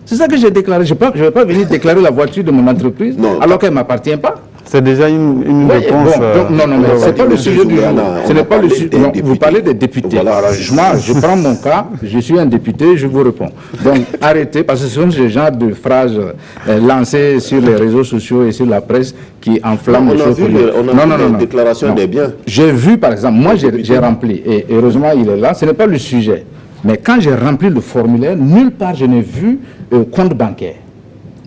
C'est ça que j'ai déclaré. Je ne vais pas venir déclarer la voiture de mon entreprise alors qu'elle ne m'appartient pas. C'est déjà une réponse. Non, mais ce n'est pas le sujet du jour. Ce n'est pas le sujet. Vous parlez des députés. Voilà, moi, je prends mon cas, je suis un député, je vous réponds. Donc, arrêtez, parce que ce sont ce genre de phrases lancées sur les réseaux sociaux et sur la presse qui enflamment les choses. On a vu les déclarations des biens. J'ai vu, par exemple, moi, j'ai rempli, et heureusement, il est là, ce n'est pas le sujet. Mais quand j'ai rempli le formulaire, nulle part je n'ai vu compte bancaire.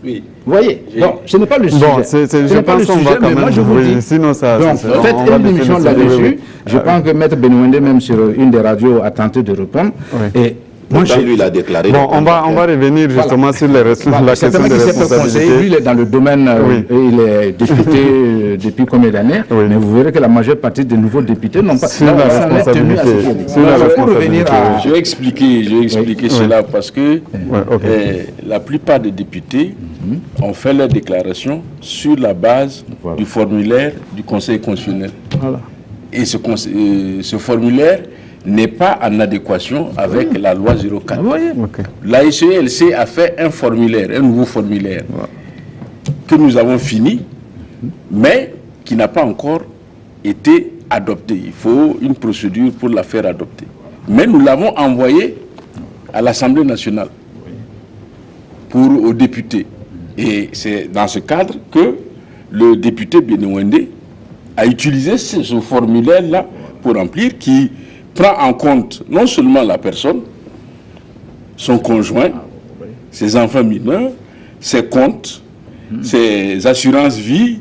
Oui. Vous voyez, donc ce n'est pas le sujet. Bon, je pense qu'on va quand même... Moi, je vous dis, sinon ça, donc, faites une émission là-dessus. Je pense que Maître Benouende, même sur une des radios, a tenté de répondre. Et moi, lui, il a déclaré... Bon, on va revenir justement sur la question des responsabilités. Lui, il est dans le domaine, il est député depuis combien d'années, mais vous verrez que la majeure partie des nouveaux députés n'ont pas... Sur la responsabilité. Je vais expliquer cela parce que la plupart des députés ont fait leur déclaration sur la base du formulaire du Conseil constitutionnel. Et ce formulaire n'est pas en adéquation avec la loi 04. La SELC a fait un formulaire, un nouveau formulaire, que nous avons fini, mais qui n'a pas encore été adopté. Il faut une procédure pour la faire adopter. Mais nous l'avons envoyé à l'Assemblée nationale aux députés. Et c'est dans ce cadre que le député Benouende a utilisé ce formulaire-là pour remplir, qui prend en compte non seulement la personne, son conjoint, ses enfants mineurs, ses comptes, ses assurances vie,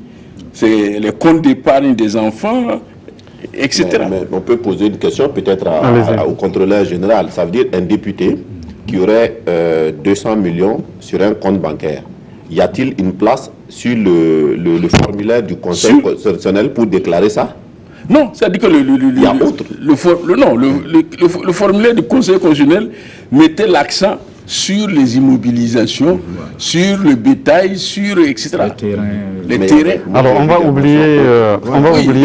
les comptes d'épargne des enfants, etc. Mais on peut poser une question peut-être au contrôleur général. Ça veut dire un député qui aurait 200 millions sur un compte bancaire. Y a-t-il une place sur le formulaire du Conseil constitutionnel pour déclarer ça? Non, c'est-à-dire que le formulaire du Conseil constitutionnel mettait l'accent sur les immobilisations, sur le bétail, sur etc. Les terrains. Alors, on va oublier,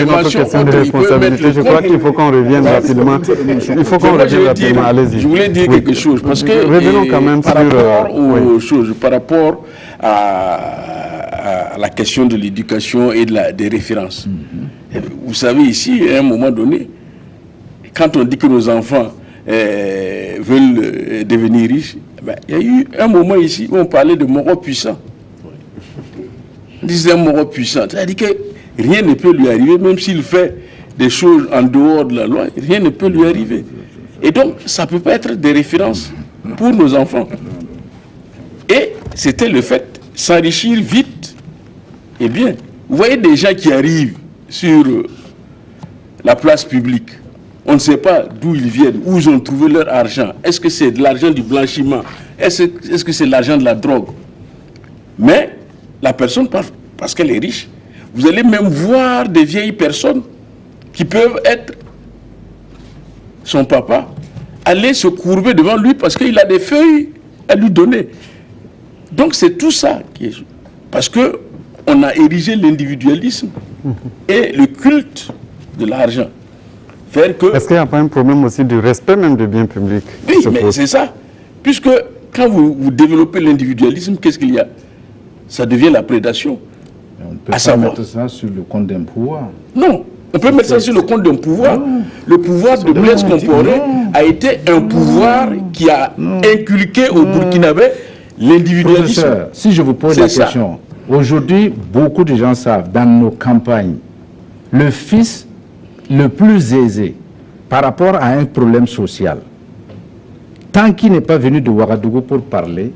notre question de responsabilité. Je crois qu'il faut qu'on revienne rapidement. Il faut qu'on revienne rapidement. Allez-y. Je voulais dire quelque chose parce que revenons quand même par rapport aux choses, par rapport à la question de l'éducation et des références. Vous savez ici, à un moment donné, quand on dit que nos enfants veulent devenir riches, ben, il y a eu un moment ici où on parlait de Moro puissant. On disait Moro puissant. C'est-à-dire que rien ne peut lui arriver, même s'il fait des choses en dehors de la loi, rien ne peut lui arriver. Et donc, ça ne peut pas être des références pour nos enfants. Et c'était le fait, s'enrichir vite et bien. Vous voyez des gens qui arrivent sur la place publique. On ne sait pas d'où ils viennent, où ils ont trouvé leur argent. Est-ce que c'est de l'argent du blanchiment? Est-ce que c'est de l'argent de la drogue? Mais la personne, parce qu'elle est riche, vous allez même voir des vieilles personnes qui peuvent être son papa, aller se courber devant lui parce qu'il a des feuilles à lui donner. Donc c'est tout ça qui est... Parce qu'on a érigé l'individualisme et le culte de l'argent. Est-ce qu'il n'y a pas un problème aussi du respect même des biens publics? Oui, mais c'est ça. Puisque quand vous développez l'individualisme, qu'est-ce qu'il y a? Ça devient la prédation. Mais on peut pas mettre ça sur le compte d'un pouvoir. Non, on peut mettre ça sur le compte d'un pouvoir. Le pouvoir de Blaise Compaoré a été un pouvoir qui a inculqué au Burkinabé l'individualisme. Professeur, si je vous pose la question, aujourd'hui, beaucoup de gens savent, dans nos campagnes, le fils le plus aisé par rapport à un problème social, tant qu'il n'est pas venu de Ouagadougou pour parler,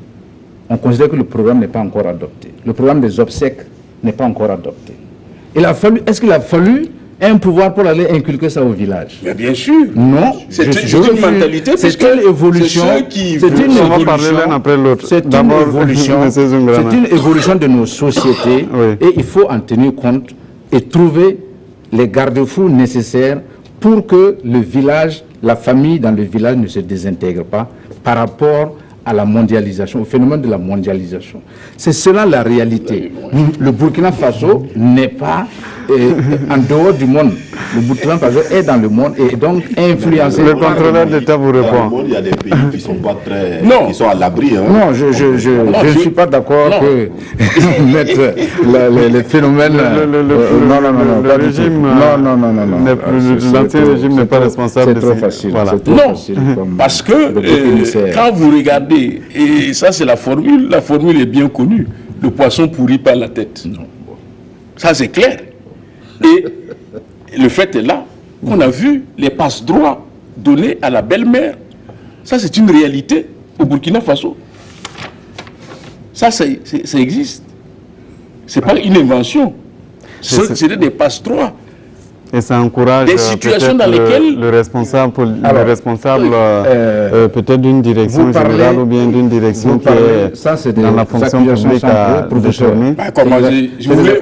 on considère que le programme n'est pas encore adopté. Le programme des obsèques n'est pas encore adopté. Est-ce qu'il a fallu un pouvoir pour aller inculquer ça au village? Mais bien sûr. Non. C'est une mentalité. C'est une évolution. On va parler l'un après l'autre. C'est une évolution de nos sociétés et il faut en tenir compte et trouver les garde-fous nécessaires pour que le village, la famille dans le village ne se désintègre pas par rapport à la mondialisation, au phénomène de la mondialisation. C'est cela la réalité. Le Burkina Faso n'est pas en dehors du monde. Le Burkina Faso est dans le monde et donc influencé. Le contrôleur d'État vous répond. Dans le monde, il y a des pays qui sont pas très... qui sont à l'abri. Hein. Non, je ne suis pas d'accord que mettre les phénomènes... Le régime... L'ancien régime n'est pas responsable de ça. C'est trop facile. Voilà. Non, parce que quand vous regardez, et ça c'est la formule est bien connue, le poisson pourrit par la tête. Non. Ça c'est clair. Et le fait est là, qu'on a vu les passe-droits donnés à la belle-mère. Ça c'est une réalité au Burkina Faso. Ça existe. C'est pas une invention. C'est des passe-droits. Et ça encourage des situations dans lesquelles le responsable peut-être d'une direction générale ou bien d'une direction qui est dans la fonction publique à déterminer.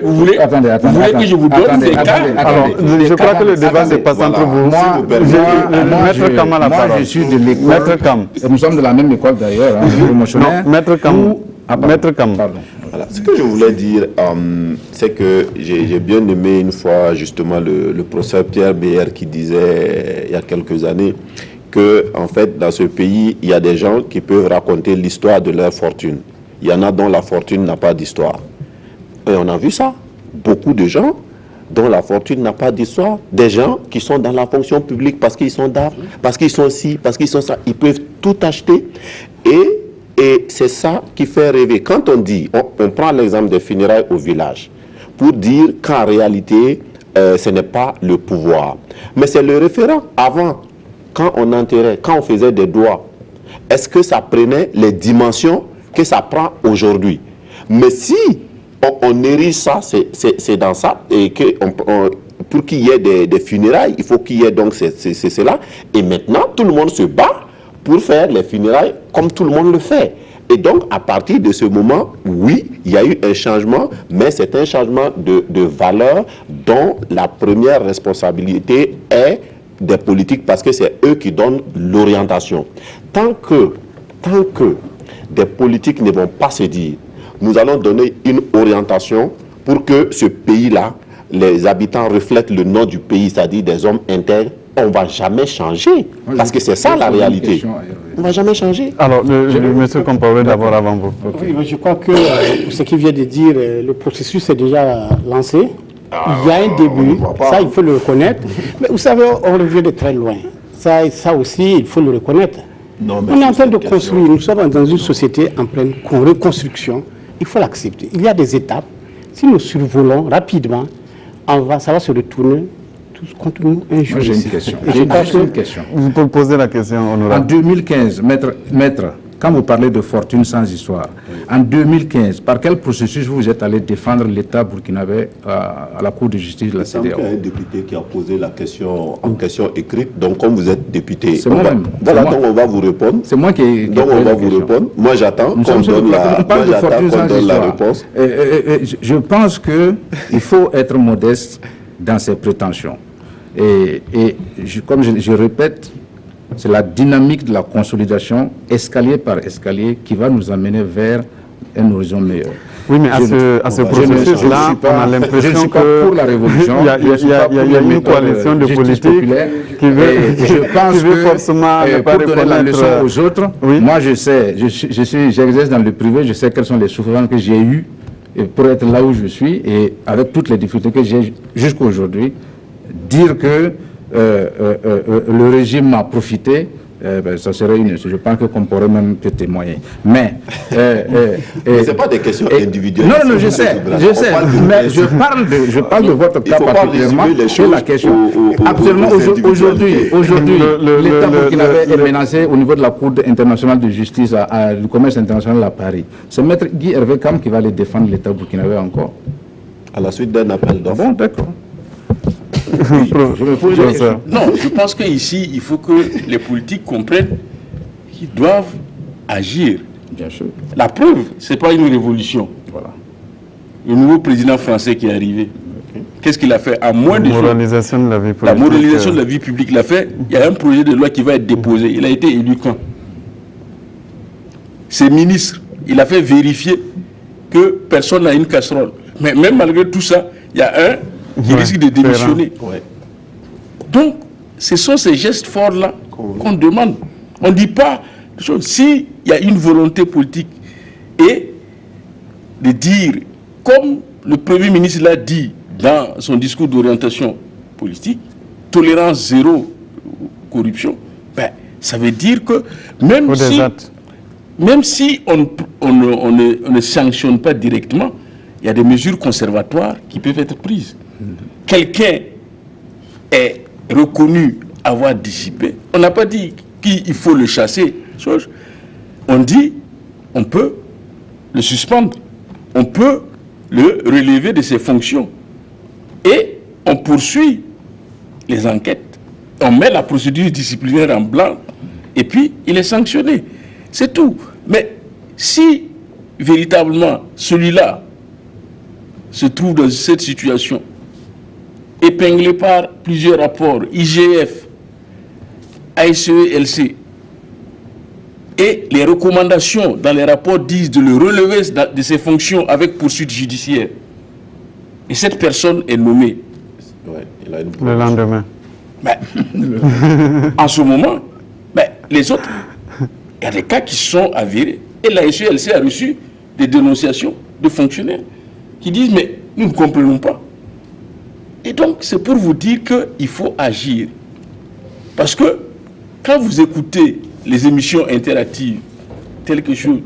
Vous voulez que je vous donne des cas? Alors, je crois que le débat se passe entre vous. Maître Kam a la parole. Moi, je suis de l'école. Maître Kam. Nous sommes de la même école d'ailleurs. Maître Kam. Maître Kam. Voilà. Ce que je voulais dire, c'est que j'ai bien aimé une fois justement le professeur Pierre Beyer qui disait il y a quelques années que en fait dans ce pays il y a des gens qui peuvent raconter l'histoire de leur fortune. Il y en a dont la fortune n'a pas d'histoire. Et on a vu ça. Beaucoup de gens dont la fortune n'a pas d'histoire. Des gens qui sont dans la fonction publique parce qu'ils sont d'art, parce qu'ils sont ci, parce qu'ils sont ça. Ils peuvent tout acheter et c'est ça qui fait rêver. Quand on dit, on prend l'exemple des funérailles au village, pour dire qu'en réalité, ce n'est pas le pouvoir. Mais c'est le référent. Avant, quand on enterrait, quand on faisait des doigts, est-ce que ça prenait les dimensions que ça prend aujourd'hui? Mais si on érige ça, c'est dans ça, et que pour qu'il y ait des funérailles, il faut qu'il y ait donc c'est cela. Et maintenant, tout le monde se bat pour faire les funérailles comme tout le monde le fait. Et donc, à partir de ce moment, oui, il y a eu un changement, mais c'est un changement de valeur dont la première responsabilité est des politiques parce que c'est eux qui donnent l'orientation. Tant que des politiques ne vont pas se dire. Nous allons donner une orientation pour que ce pays-là, les habitants reflètent le nom du pays, c'est-à-dire des hommes intègres. On ne va jamais changer. Parce que c'est ça la réalité. On ne va jamais changer. Alors, monsieur Compaoré, d'abord avant vous. Okay. Oui, je crois que ce qu'il vient de dire, le processus est déjà lancé. Il y a un début, ça il faut le reconnaître. Mais vous savez, on revient de très loin. Ça aussi, il faut le reconnaître. Non, on est en train de construire, nous sommes dans une société en pleine reconstruction. Il faut l'accepter. Il y a des étapes. Si nous survolons rapidement, ça va se retourner tous contre nous un jour. J'ai une question. Vous pouvez poser la question, honorable. En 2015, maître, quand vous parlez de fortune sans histoire, en 2015, par quel processus vous êtes allé défendre l'État burkinabé à la Cour de justice de la CEDEAO? Il y a un député qui a posé la question en question écrite. Donc, comme vous êtes député, c'est moi-même. Voilà, donc on va vous répondre. C'est moi qui donc on va vous répondre. Moi, j'attends qu'on donne la réponse. Je pense qu'il faut être modeste dans ses prétentions. Comme je répète, c'est la dynamique de la consolidation, escalier par escalier, qui va nous amener vers un horizon meilleur. Oui, mais à ce processus-là, on a l'impression que pour la révolution, il y a une coalition de politiques qui veut forcément ne pas pour donner la leçon aux autres. Oui. Moi, je sais, j'exerce dans le privé, je sais quelles sont les souffrances que j'ai eues pour être là où je suis, et avec toutes les difficultés que j'ai jusqu'à aujourd'hui, dire que le régime m'a profité, ça serait une... Je pense qu'on pourrait même peut témoigner. Mais... ce n'est pas des questions individuelles. Non, je sais. Mais je parle de votre cas particulièrement. C'est la question. Absolument, aujourd'hui, l'État burkinabé est menacé au niveau de la Cour internationale de justice du commerce international à Paris. C'est maître Guy Hervé Kam qui va aller défendre l'État burkinabé encore. À la suite d'un appel d'offres. Bon, d'accord. Non, je pense qu'ici, il faut que les politiques comprennent qu'ils doivent agir. Bien sûr. La preuve, ce n'est pas une révolution. Voilà. Le nouveau président français qui est arrivé, qu'est-ce qu'il a fait? En moins de moralisation de la vie publique. La moralisation de la vie publique l'a fait. Il y a un projet de loi qui va être déposé. Il a été élu quand? Ses ministres, il a fait vérifier que personne n'a une casserole. Mais même malgré tout ça, il y a un qui risque de démissionner. Donc, ce sont ces gestes forts-là qu'on demande. On ne dit pas, s'il y a une volonté politique et de dire, comme le Premier ministre l'a dit dans son discours d'orientation politique, tolérance zéro corruption, ben, ça veut dire que même si on ne sanctionne pas directement, il y a des mesures conservatoires qui peuvent être prises. Quelqu'un est reconnu avoir dissipé. On n'a pas dit qu'il faut le chasser. On dit on peut le suspendre. On peut le relever de ses fonctions. Et on poursuit les enquêtes. On met la procédure disciplinaire en blanc. Et puis, il est sanctionné. C'est tout. Mais si, véritablement, celui-là se trouve dans cette situation, épinglé par plusieurs rapports, IGF, ASE, LC, et les recommandations dans les rapports disent de le relever de ses fonctions avec poursuite judiciaire. Et cette personne est nommée. Le lendemain. Ben, en ce moment, ben, les autres, il y a des cas qui sont avérés. Et la SELC a reçu des dénonciations de fonctionnaires qui disent, mais nous ne comprenons pas. Et donc, c'est pour vous dire qu'il faut agir. Parce que, quand vous écoutez les émissions interactives, quelque chose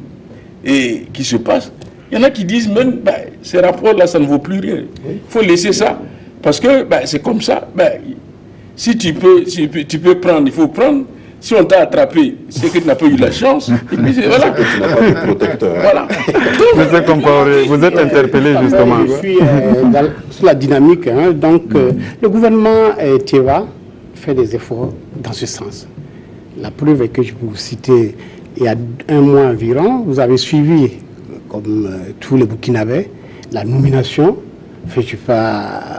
et qui se passe, il y en a qui disent même, ben, ces rapports-là, ça ne vaut plus rien. Il faut laisser ça. Parce que ben, c'est comme ça. Ben, si tu peux prendre, il faut prendre. Si on t'a attrapé, c'est que tu n'as pas eu la chance. Et puis voilà. Tu n'as pas de protecteur. Voilà. Monsieur Compaoré, vous êtes interpellé justement. Je suis sur la dynamique. Hein, donc, le gouvernement Théva fait des efforts dans ce sens. La preuve est que je peux vous citer, il y a un mois environ, vous avez suivi, comme tous les Burkinabés, la nomination,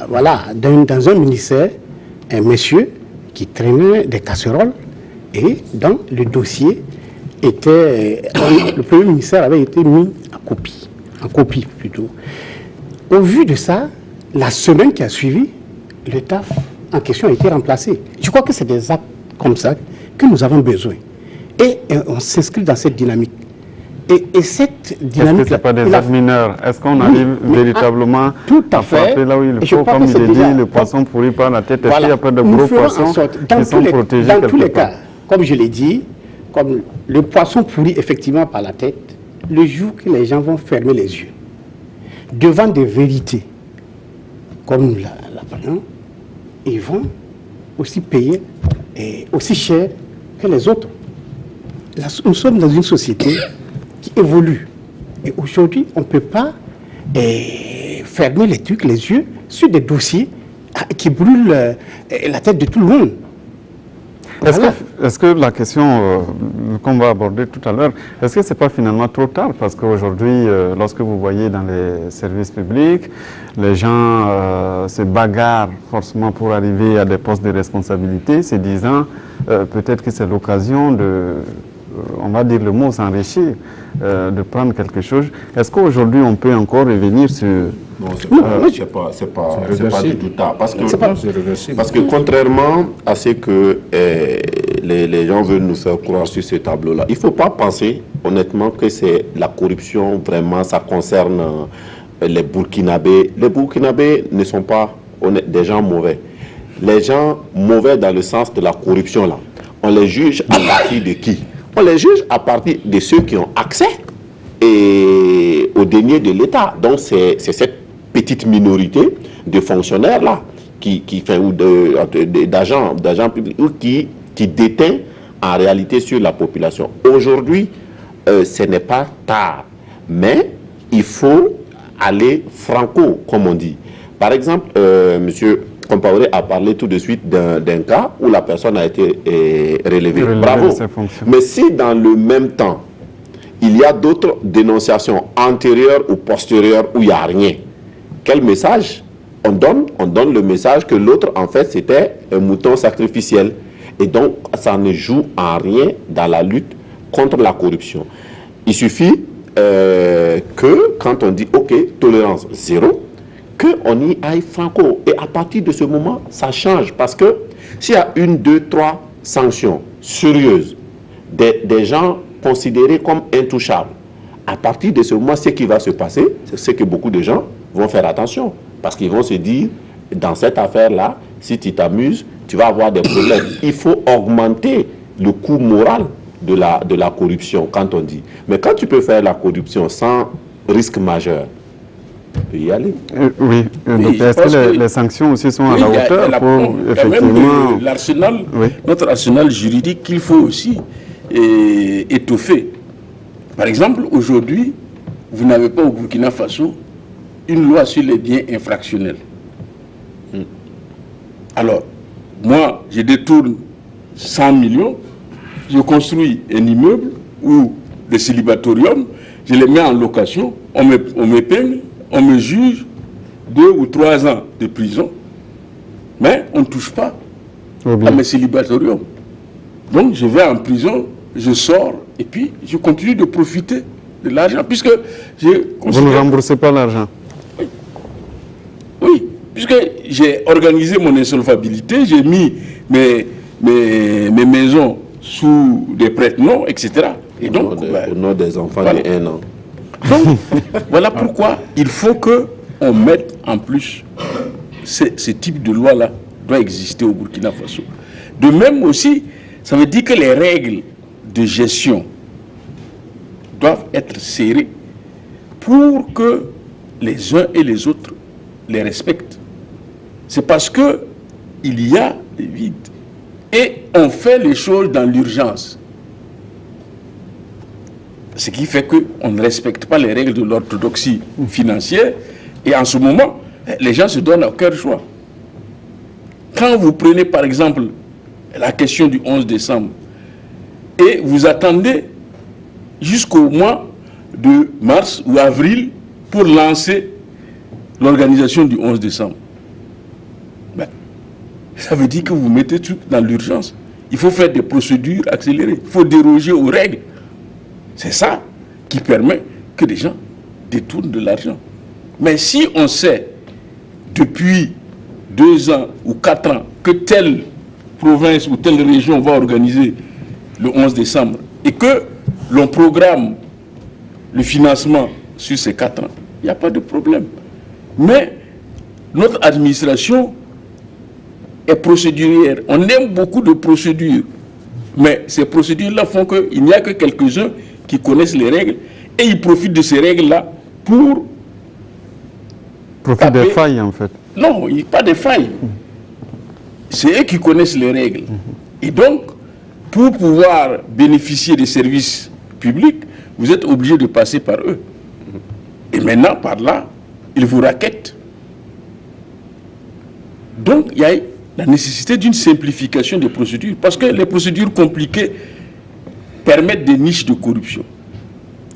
voilà, dans un ministère, un monsieur qui traînait des casseroles. Et dans le dossier, le Premier ministère avait été mis en copie plutôt. Au vu de ça, la semaine qui a suivi, le TAF en question a été remplacé. Je crois que c'est des actes comme ça que nous avons besoin. Et on s'inscrit dans cette dynamique. Et cette dynamique... Est-ce que ce n'est pas des actes mineurs? Est-ce qu'on arrive véritablement à frapper là où il faut? Comme il est dit, le poisson pourri par la tête. Est-ce qu'il n'y a pas de gros poissons qui sont protégés dans tous les cas, comme je l'ai dit, comme le poisson pourri effectivement par la tête, le jour que les gens vont fermer les yeux devant des vérités, comme nous l'appelons, ils vont aussi payer aussi cher que les autres. Là, nous sommes dans une société qui évolue. Et aujourd'hui, on ne peut pas fermer les yeux sur des dossiers qui brûlent la tête de tout le monde. Est-ce que la question qu'on va aborder tout à l'heure, est-ce que ce n'est pas finalement trop tard? Parce qu'aujourd'hui, lorsque vous voyez dans les services publics, les gens se bagarrent forcément pour arriver à des postes de responsabilité, se disant peut-être que c'est l'occasion de, on va dire le mot, s'enrichir, de prendre quelque chose. Est-ce qu'aujourd'hui, on peut encore revenir sur... Non, c'est pas du tout tard. Parce que contrairement à ce que les gens veulent nous faire croire sur ce tableau-là, il ne faut pas penser honnêtement que c'est la corruption, vraiment, ça concerne les Burkinabés. Les Burkinabés ne sont pas des gens mauvais. Les gens mauvais dans le sens de la corruption, là, on les juge à partir de qui? On les juge à partir de ceux qui ont accès aux deniers de l'État. Donc c'est cette petite minorité de fonctionnaires là, ou d'agents publics, ou qui déteint en réalité sur la population. Aujourd'hui, ce n'est pas tard, mais il faut aller franco, comme on dit. Par exemple, monsieur Compaoré a parlé tout de suite d'un cas où la personne a été relevée. Bravo. Mais si dans le même temps, il y a d'autres dénonciations antérieures ou postérieures où il n'y a rien, quel message on donne? On donne le message que l'autre, en fait, c'était un mouton sacrificiel. Et donc, ça ne joue en rien dans la lutte contre la corruption. Il suffit que, quand on dit, OK, tolérance zéro, qu'on y aille franco. Et à partir de ce moment, ça change. Parce que s'il y a 1, 2, 3 sanctions sérieuses, des gens considérés comme intouchables, à partir de ce moment, ce qui va se passer, c'est que beaucoup de gens vont faire attention. Parce qu'ils vont se dire, dans cette affaire-là, si tu t'amuses, tu vas avoir des problèmes. Il faut augmenter le coût moral de la corruption, quand on dit. Mais quand tu peux faire la corruption sans risque majeur, tu peux y aller. Oui. Est-ce que les sanctions aussi sont à la hauteur pour effectivement... L'arsenal, notre arsenal juridique qu'il faut aussi étoffer. Par exemple, aujourd'hui, vous n'avez pas au Burkina Faso une loi sur les biens infractionnels. Alors, moi, je détourne 100 millions, je construis un immeuble ou des célibatoriums, je les mets en location, on m'épingle, on me juge 2 ou 3 ans de prison, mais on ne touche pas à mes célibatoriums. Donc, je vais en prison, je sors, et puis je continue de profiter de l'argent, puisque Vous ne remboursez pas l'argent? Oui, puisque j'ai organisé mon insolvabilité, j'ai mis mes maisons sous des prête-noms, etc. Et donc, au nom des enfants de 1 an. Donc, voilà pourquoi il faut qu'on mette en plus ce type de loi-là doit exister au Burkina Faso. De même aussi, ça veut dire que les règles de gestion doivent être serrées pour que les uns et les autres les respectent. C'est parce que il y a des vides et on fait les choses dans l'urgence. Ce qui fait qu'on ne respecte pas les règles de l'orthodoxie financière et en ce moment, les gens se donnent aucun choix. Quand vous prenez par exemple la question du 11 décembre et vous attendez jusqu'au mois de mars ou avril pour lancer l'organisation du 11 décembre. Ben, ça veut dire que vous mettez tout dans l'urgence. Il faut faire des procédures accélérées. Il faut déroger aux règles C'est ça qui permet que les gens détournent de l'argent. Mais si on sait depuis 2 ans ou 4 ans que telle province ou telle région va organiser le 11 décembre et que l'on programme le financement sur ces 4 ans, il n'y a pas de problème. Mais notre administration est procédurière. On aime beaucoup de procédures. Mais ces procédures-là font qu'il n'y a que quelques-uns qui connaissent les règles et ils profitent de ces règles-là pour... Profiter des failles, en fait. Non, il n'y a pas de failles. C'est eux qui connaissent les règles. Et donc, pour pouvoir bénéficier des services publics, vous êtes obligé de passer par eux. Et maintenant, par là, ils vous raquettent. Donc, il y a la nécessité d'une simplification des procédures. Parce que les procédures compliquées permettent des niches de corruption.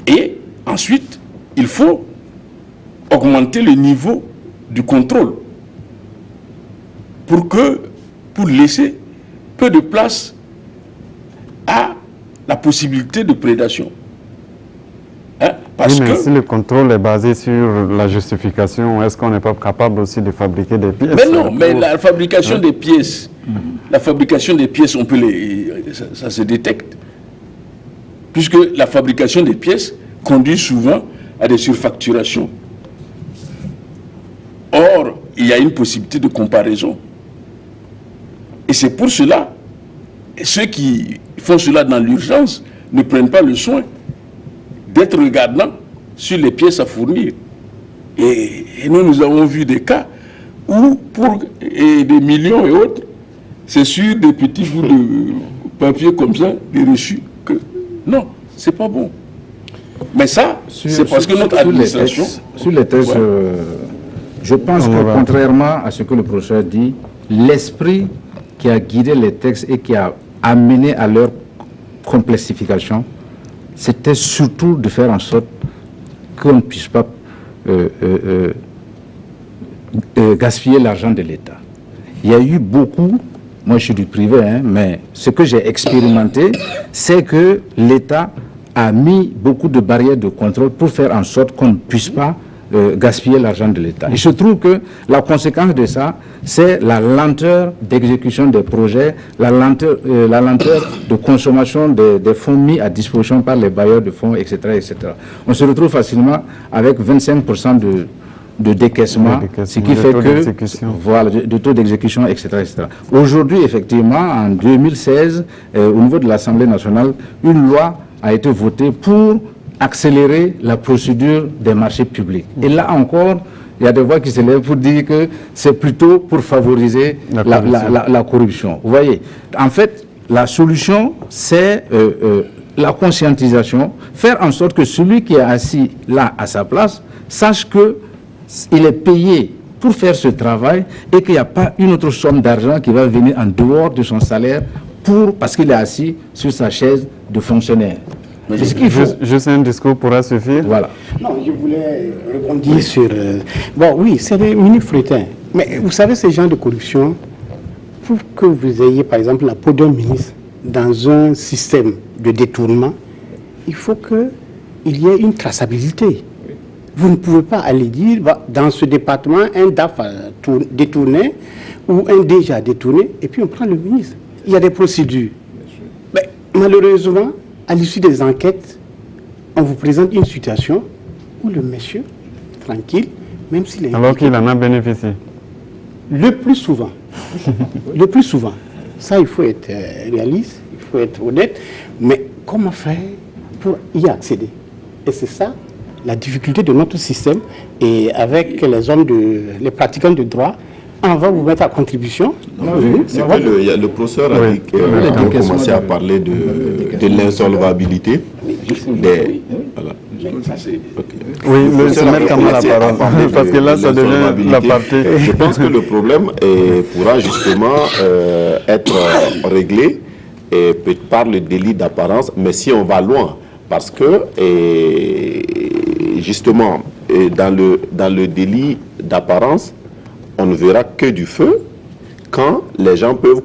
Et ensuite, il faut augmenter le niveau du contrôle pour laisser peu de place à la possibilité de prédation. Hein? Parce oui, mais que si le contrôle est basé sur la justification, est-ce qu'on n'est pas capable aussi de fabriquer des pièces? Mais non, mais la fabrication des pièces, la fabrication des pièces, on peut ça se détecte. Puisque la fabrication des pièces conduit souvent à des surfacturations. Or, il y a une possibilité de comparaison. Et c'est pour cela, ceux qui font cela dans l'urgence ne prennent pas le soin d'être regardants sur les pièces à fournir. Et nous avons vu des cas où, pour des millions et autres, c'est sur des petits bouts de papier comme ça, des reçus, que non, c'est pas bon. Mais ça, c'est parce que notre administration... Sur les textes, je pense que contrairement à ce que le professeur dit, l'esprit qui a guidé les textes et qui a amené à leur complexification, c'était surtout de faire en sorte qu'on ne puisse pas gaspiller l'argent de l'État. Il y a eu beaucoup, moi je suis du privé, hein, mais ce que j'ai expérimenté, c'est que l'État a mis beaucoup de barrières de contrôle pour faire en sorte qu'on ne puisse pas gaspiller l'argent de l'État. Et je trouve que la conséquence de ça, c'est la lenteur d'exécution des projets, la lenteur de consommation des fonds mis à disposition par les bailleurs de fonds, etc., etc. On se retrouve facilement avec 25% de décaissement, ce qui fait que, voilà, de taux d'exécution, etc., etc. Aujourd'hui, effectivement, en 2016, au niveau de l'Assemblée nationale, une loi a été votée pour accélérer la procédure des marchés publics. Et là encore, il y a des voix qui se lèvent pour dire que c'est plutôt pour favoriser la corruption. Vous voyez, en fait, la solution, c'est la conscientisation, faire en sorte que celui qui est assis là à sa place sache qu'il est payé pour faire ce travail et qu'il n'y a pas une autre somme d'argent qui va venir en dehors de son salaire parce qu'il est assis sur sa chaise de fonctionnaire. Juste un discours pourra suffire. Voilà. Non, je voulais rebondir sur... bon, oui, c'est des minutes fretin. Mais vous savez, ces gens de corruption, pour que vous ayez, par exemple, la peau d'un ministre dans un système de détournement, il faut qu'il y ait une traçabilité. Vous ne pouvez pas aller dire, dans ce département, un DAF a détourné ou un DG a détourné, et puis on prend le ministre. Il y a des procédures. Mais malheureusement, à l'issue des enquêtes, on vous présente une situation où le monsieur, tranquille, même s'il est... Alors qu'il en a bénéficié. Le plus souvent. Le plus souvent. Ça, il faut être réaliste, il faut être honnête. Mais comment faire pour y accéder? Et c'est ça, la difficulté de notre système. Et avec les pratiquants de droit, on va vous mettre à contribution. Le professeur a dit qu'on commençait à parler de l'insolvabilité. Voilà. Oui, le mettre quand même la parole, parce que là, ça devient la partie. Je pense que le problème pourra justement être réglé par le délit d'apparence, mais si on va loin, parce que justement, dans le délit d'apparence, on ne verra que du feu quand les gens peuvent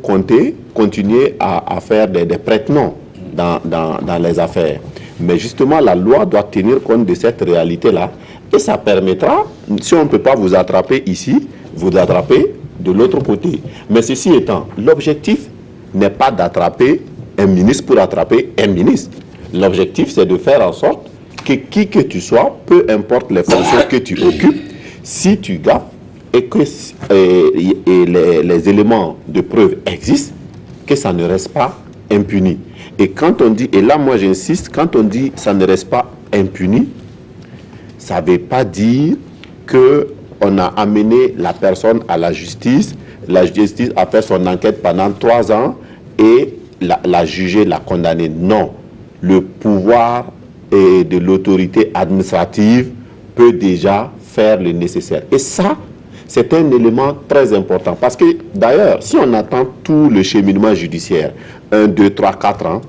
continuer à faire des prête-noms dans les affaires. Mais justement, la loi doit tenir compte de cette réalité-là. Et ça permettra, si on ne peut pas vous attraper ici, vous attraper de l'autre côté. Mais ceci étant, l'objectif n'est pas d'attraper un ministre pour attraper un ministre. L'objectif, c'est de faire en sorte que qui que tu sois, peu importe les fonctions que tu occupes, si tu gaffes et que les éléments de preuve existent, que ça ne reste pas impuni. Et quand on dit, et là moi j'insiste, quand on dit ça ne reste pas impuni, ça ne veut pas dire qu'on a amené la personne à la justice a fait son enquête pendant 3 ans et l'a jugé, l'a condamné. Non, le pouvoir de l'autorité administrative peut déjà faire le nécessaire. Et ça, c'est un élément très important. Parce que d'ailleurs, si on attend tout le cheminement judiciaire, 1, 2, 3, 4 ans,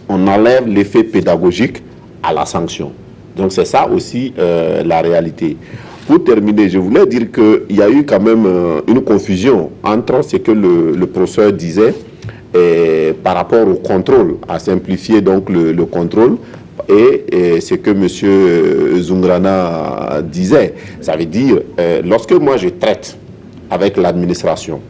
on enlève l'effet pédagogique à la sanction. Donc c'est ça aussi la réalité. Pour terminer, je voulais dire qu'il y a eu quand même une confusion entre ce que le professeur disait par rapport au contrôle, à simplifier donc le contrôle, et ce que M. Zungrana disait. Ça veut dire, lorsque moi je traite avec l'administration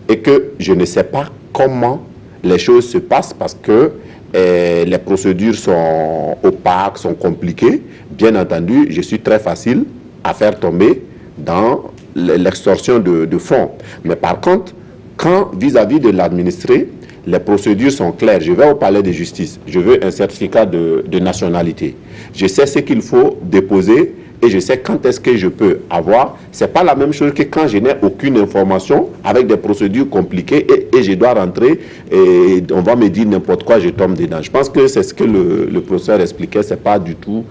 et que je ne sais pas comment les choses se passent parce que les procédures sont opaques, sont compliquées, bien entendu, je suis très facile à faire tomber dans l'extorsion de fonds. Mais par contre, quand vis-à-vis de l'administré, les procédures sont claires. Je vais au palais de justice, je veux un certificat de nationalité. Je sais ce qu'il faut déposer et je sais quand est-ce que je peux avoir. Ce n'est pas la même chose que quand je n'ai aucune information avec des procédures compliquées et je dois rentrer et on va me dire n'importe quoi, je tombe dedans. Je pense que c'est ce que le professeur expliquait, ce n'est pas du tout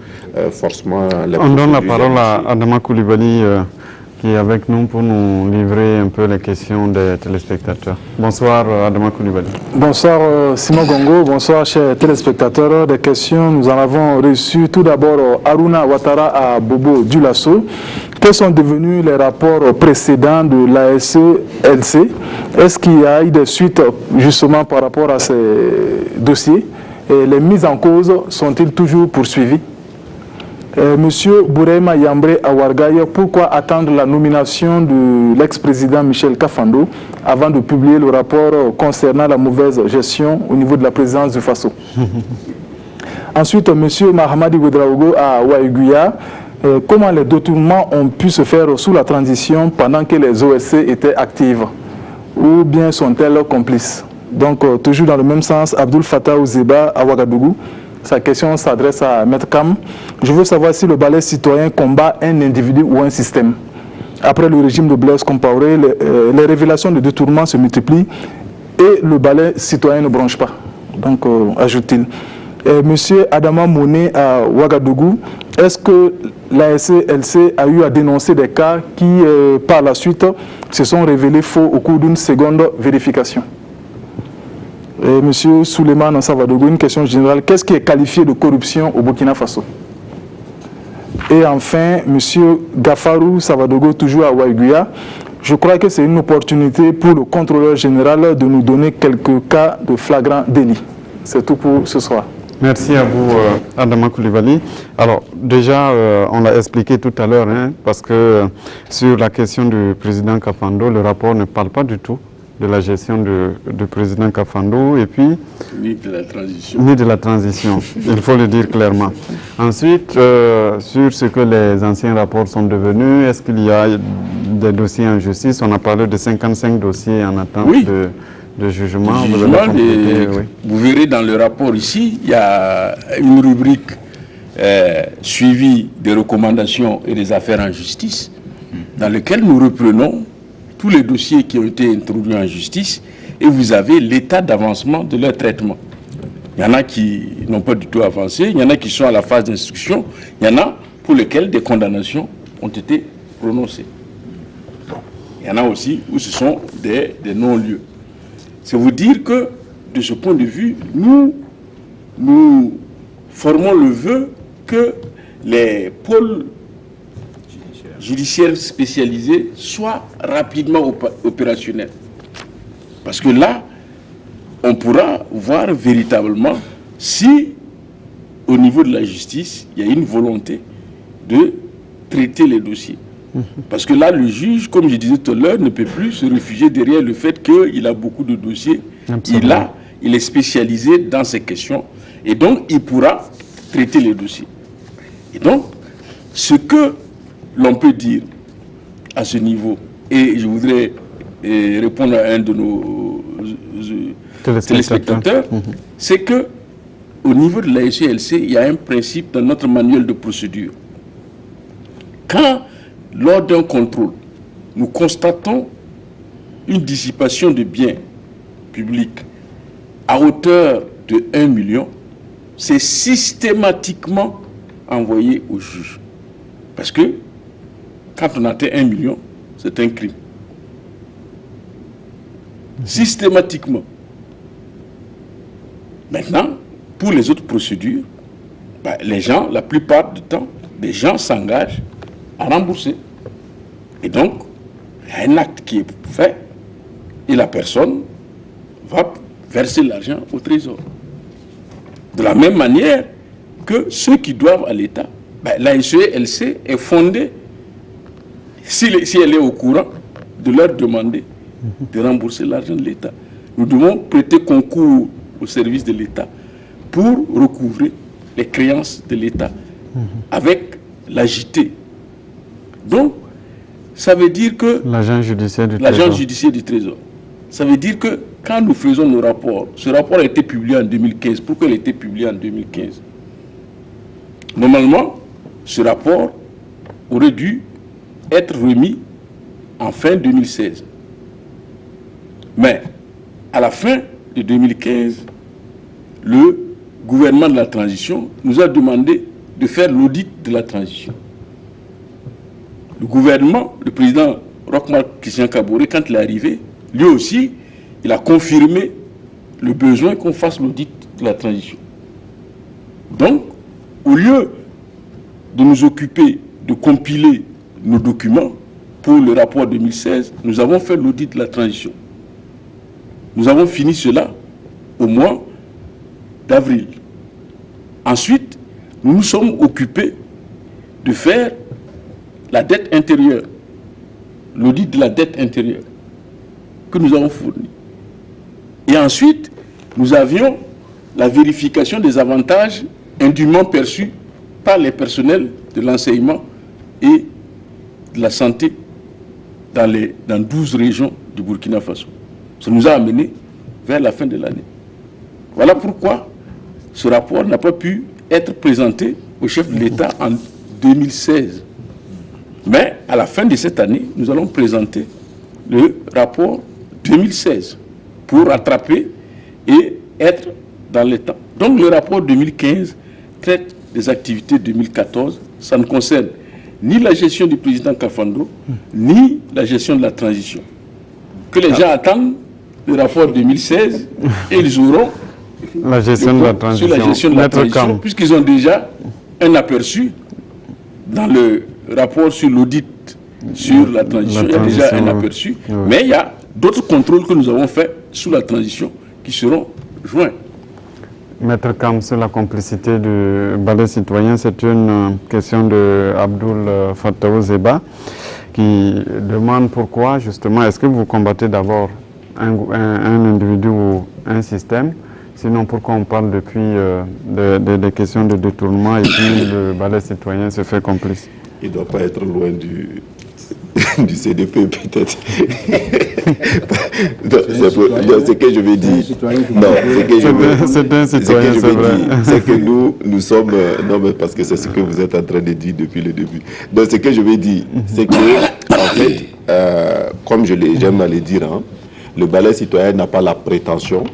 forcément... On donne la parole à Adama Coulibaly qui est avec nous pour nous livrer un peu les questions des téléspectateurs. Bonsoir Adama Coulibaly. Bonsoir Simon Gongo, bonsoir chers téléspectateurs. Des questions, nous en avons reçu tout d'abord Aruna Ouattara à Bobo Dioulasso. Quels sont devenus les rapports précédents de l'ASE-LC? Est-ce qu'il y a eu des suites justement par rapport à ces dossiers? Et les mises en cause sont-ils toujours poursuivies? Monsieur Bourema Yambre Awargaye, pourquoi attendre la nomination de l'ex-président Michel Kafando avant de publier le rapport concernant la mauvaise gestion au niveau de la présidence du Faso? Ensuite, monsieur Mahamadi Ouedraogo à Waïguya, comment les détournements ont pu se faire sous la transition pendant que les OSC étaient actives? Ou bien sont-elles complices? Donc, toujours dans le même sens, Abdul Fattah Ouzeba à Ouagadougou. Sa question s'adresse à Maître Kam. Je veux savoir si le balai citoyen combat un individu ou un système. Après le régime de Blaise Compaoré, les révélations de détournement se multiplient et le balai citoyen ne bronche pas. Donc, ajoute-t-il. Monsieur Adama Moné à Ouagadougou, est-ce que la SLC a eu à dénoncer des cas qui, par la suite, se sont révélés faux au cours d'une seconde vérification? Monsieur Souleymane Savadogo, une question générale. Qu'est-ce qui est qualifié de corruption au Burkina Faso? Et enfin, monsieur Gafarou Savadogo, toujours à Waïguya. Je crois que c'est une opportunité pour le contrôleur général de nous donner quelques cas de flagrant délit. C'est tout pour ce soir. Merci à vous, Adama Coulibaly. Alors, déjà, on l'a expliqué tout à l'heure, hein, parce que sur la question du président Kafando, le rapport ne parle pas du tout de la gestion du président Kafando et puis... Ni de la transition. Ni de la transition, il faut le dire clairement. Ensuite, sur ce que les anciens rapports sont devenus, est-ce qu'il y a des dossiers en justice? On a parlé de 55 dossiers en attente de jugement. Vous verrez dans le rapport ici, il y a une rubrique suivie des recommandations et des affaires en justice, dans lequel nous reprenons tous les dossiers qui ont été introduits en justice et vous avez l'état d'avancement de leur traitement. Il y en a qui n'ont pas du tout avancé, il y en a qui sont à la phase d'instruction, il y en a pour lesquels des condamnations ont été prononcées. Il y en a aussi où ce sont des non-lieux. C'est vous dire que, de ce point de vue, nous formons le vœu que les pôles judiciaires spécialisés soient rapidement opérationnels. Parce que là, on pourra voir véritablement si, au niveau de la justice, il y a une volonté de traiter les dossiers. Parce que là, le juge, comme je disais tout à l'heure, ne peut plus se réfugier derrière le fait qu'il a beaucoup de dossiers. Il est spécialisé dans ces questions. Et donc, il pourra traiter les dossiers. Et donc, ce que l'on peut dire à ce niveau, et je voudrais répondre à un de nos téléspectateurs, c'est que au niveau de la SELC, il y a un principe dans notre manuel de procédure. Quand, lors d'un contrôle, nous constatons une dissipation de biens publics à hauteur de 1 million, c'est systématiquement envoyé au juge. Parce que quand on atteint 1 million, c'est un crime. Systématiquement. Maintenant, pour les autres procédures, les gens, la plupart du temps, les gens s'engagent à rembourser. Et donc, il y a un acte qui est fait et la personne va verser l'argent au trésor. De la même manière que ceux qui doivent à l'État, la SELC est fondée, si elle est au courant, de leur demander de rembourser l'argent de l'État. Nous devons prêter concours au service de l'État pour recouvrer les créances de l'État avec l'AJT. Donc, ça veut dire que l'agent judiciaire du Trésor. Ça veut dire que quand nous faisons nos rapports, ce rapport a été publié en 2015. Pourquoi il a été publié en 2015? Normalement, ce rapport aurait dû être remis en fin 2016. Mais à la fin de 2015, le gouvernement de la transition nous a demandé de faire l'audit de la transition. Le gouvernement, le président Roch-Marc Christian Kaboré, quand il est arrivé, lui aussi, il a confirmé le besoin qu'on fasse l'audit de la transition. Donc, au lieu de nous occuper de compiler nos documents pour le rapport 2016, nous avons fait l'audit de la transition. Nous avons fini cela au mois d'avril. Ensuite, nous nous sommes occupés de faire la dette intérieure, l'audit de la dette intérieure que nous avons fourni. Et ensuite, nous avions la vérification des avantages indûment perçus par les personnels de l'enseignement et de la santé dans 12 régions du Burkina Faso. Ça nous a amenés vers la fin de l'année. Voilà pourquoi ce rapport n'a pas pu être présenté au chef de l'État en 2016. Mais à la fin de cette année, nous allons présenter le rapport 2016 pour rattraper et être dans le temps. Donc le rapport 2015 traite des activités 2014. Ça ne concerne ni la gestion du président Kafando, ni la gestion de la transition. Que les gens attendent le rapport 2016 et ils auront la gestion de la transition, sur la gestion de la transition, puisqu'ils ont déjà un aperçu dans le rapport sur l'audit sur la transition. Il y a déjà un aperçu, mais il y a d'autres contrôles que nous avons faits sous la transition qui seront joints. Maître Kam, sur la complicité du balai citoyen, c'est une question de Abdoul Fattah Zeba qui demande pourquoi, justement, est-ce que vous combattez d'abord un individu ou un système? Sinon, pourquoi on parle depuis des questions de détournement et puis le balai citoyen se fait complice? Il ne doit pas être loin du CDP, peut-être. C'est que je vais dire. Non, c'est un citoyen, c'est vrai. C'est que nous sommes... non, mais parce que c'est ce que vous êtes en train de dire depuis le début. Donc, ce que je vais dire, c'est que, en fait, comme j'aime à le dire, hein, le balai citoyen n'a pas la prétention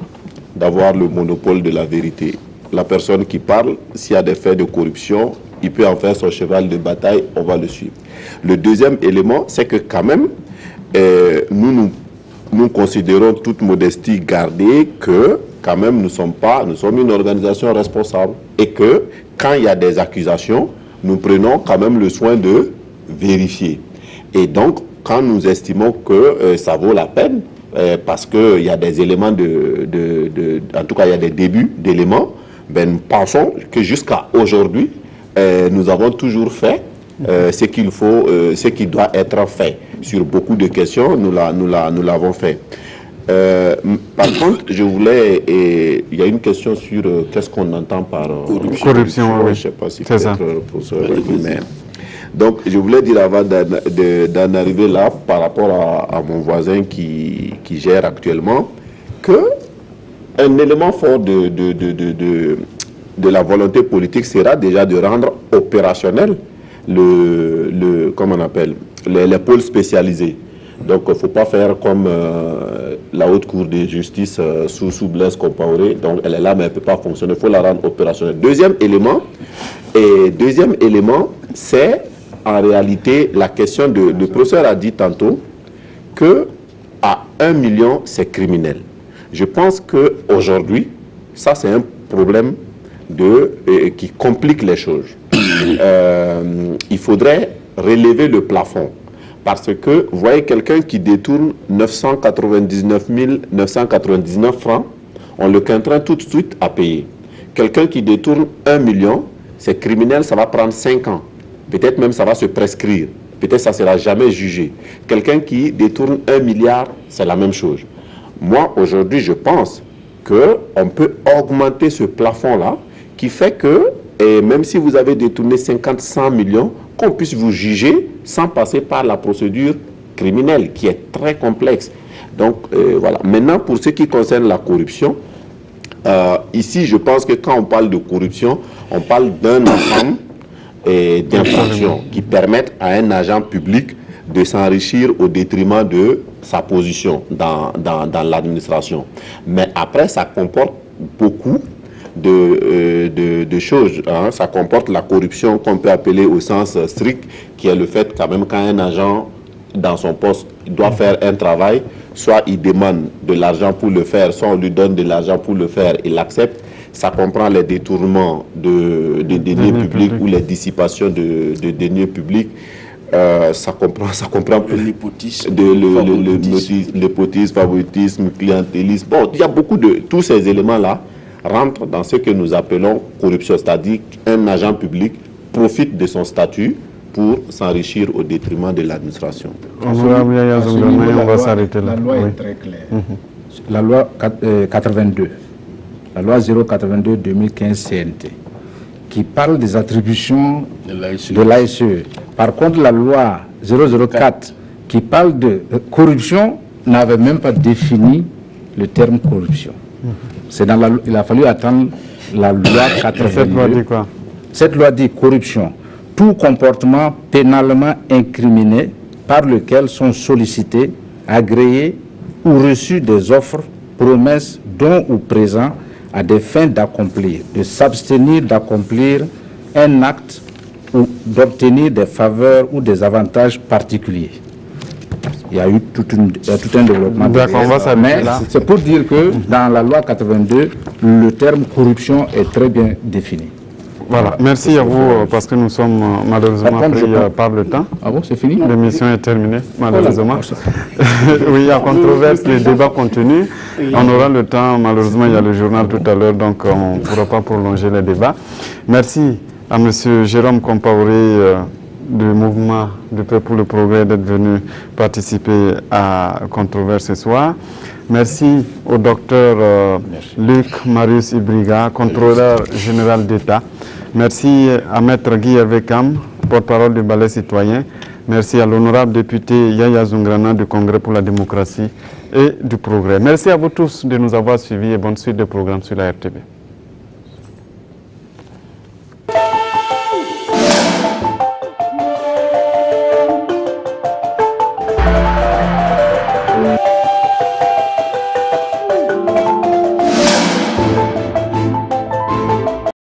d'avoir le monopole de la vérité. La personne qui parle, s'il y a des faits de corruption, il peut en faire son cheval de bataille, on va le suivre. Le deuxième élément, c'est que quand même, nous considérons toute modestie gardée que quand même nous sommes une organisation responsable et que quand il y a des accusations, nous prenons quand même le soin de vérifier. Et donc, quand nous estimons que ça vaut la peine, parce qu'il y a des éléments en tout cas il y a des débuts d'éléments, Ben, nous pensons que jusqu'à aujourd'hui, nous avons toujours fait ce qu'il faut, ce qui doit être fait. Sur beaucoup de questions, nous l'avons fait. Par contre, je voulais, il y a une question sur qu'est-ce qu'on entend par corruption. Oui. Je ne sais pas si c'est ça. Donc, je voulais dire avant d'en arriver là, par rapport à mon voisin qui gère actuellement, que un élément fort de la volonté politique sera déjà de rendre opérationnel comment on appelle, les pôles spécialisés. Donc, il ne faut pas faire comme la haute cour de justice sous Blaise Compaoré. Donc, elle est là, mais elle ne peut pas fonctionner. Il faut la rendre opérationnelle. Deuxième élément, c'est en réalité la question le professeur a dit tantôt que à 1 million, c'est criminel. Je pense qu'aujourd'hui, ça c'est un problème qui complique les choses. Il faudrait relever le plafond. Parce que, vous voyez, quelqu'un qui détourne 999 999 francs, on le contraint tout de suite à payer. Quelqu'un qui détourne 1 million, c'est criminel, ça va prendre 5 ans. Peut-être même ça va se prescrire. Peut-être ça ne sera jamais jugé. Quelqu'un qui détourne 1 milliard, c'est la même chose. Moi, aujourd'hui, je pense qu'on peut augmenter ce plafond-là, qui fait que, et même si vous avez détourné 50, 100 millions, qu'on puisse vous juger sans passer par la procédure criminelle, qui est très complexe. Donc, voilà. Maintenant, pour ce qui concerne la corruption, ici, je pense que quand on parle de corruption, on parle d'un ensemble d'infractions qui permettent à un agent public de s'enrichir au détriment de sa position dans l'administration. Mais après, ça comporte beaucoup de choses. Hein. Ça comporte la corruption qu'on peut appeler au sens strict, qui est le fait quand même quand un agent dans son poste doit faire un travail, soit il demande de l'argent pour le faire, soit on lui donne de l'argent pour le faire, il l'accepte. Ça comprend les détournements de deniers publics ou les dissipations de deniers publics. Ça comprend le népotisme, favoritisme, clientélisme. Bon, il y a beaucoup de... Tous ces éléments-là rentrent dans ce que nous appelons corruption, c'est-à-dire qu'un agent public profite de son statut pour s'enrichir au détriment de l'administration. On va s'arrêter là. La loi est très claire. La loi 82, la loi 082-2015 CNT, qui parle des attributions de l'ASE. Par contre, la loi 004, qui parle de corruption, n'avait même pas défini le terme corruption. Il a fallu attendre la loi 82. Cette loi dit quoi? Cette loi dit corruption. Tout comportement pénalement incriminé par lequel sont sollicités, agréés ou reçus des offres, promesses, dons ou présents à des fins d'accomplir, de s'abstenir d'accomplir un acte ou d'obtenir des faveurs ou des avantages particuliers. Il y a eu tout un développement. D'accord, on va s'arrêter là. C'est pour dire que dans la loi 82, le terme corruption est très bien défini. Voilà, merci à vous parce que nous sommes malheureusement pris par le temps. Ah bon, c'est fini? L'émission est terminée, malheureusement. Oui, il y a controverse, les débats continuent. On aura le temps, malheureusement, il y a le journal tout à l'heure, donc on ne pourra pas prolonger les débats. Merci à M. Jérôme Compaoré du mouvement du Peuple pour le Progrès d'être venu participer à Controverse ce soir. Merci au docteur Luc Marius Ibriga, contrôleur général d'État. Merci à Maître Guy Hervé Kam, porte-parole du Balai citoyen. Merci à l'honorable député Yaya Zungrana du Congrès pour la démocratie et du progrès. Merci à vous tous de nous avoir suivis et bonne suite de programmes sur la RTB.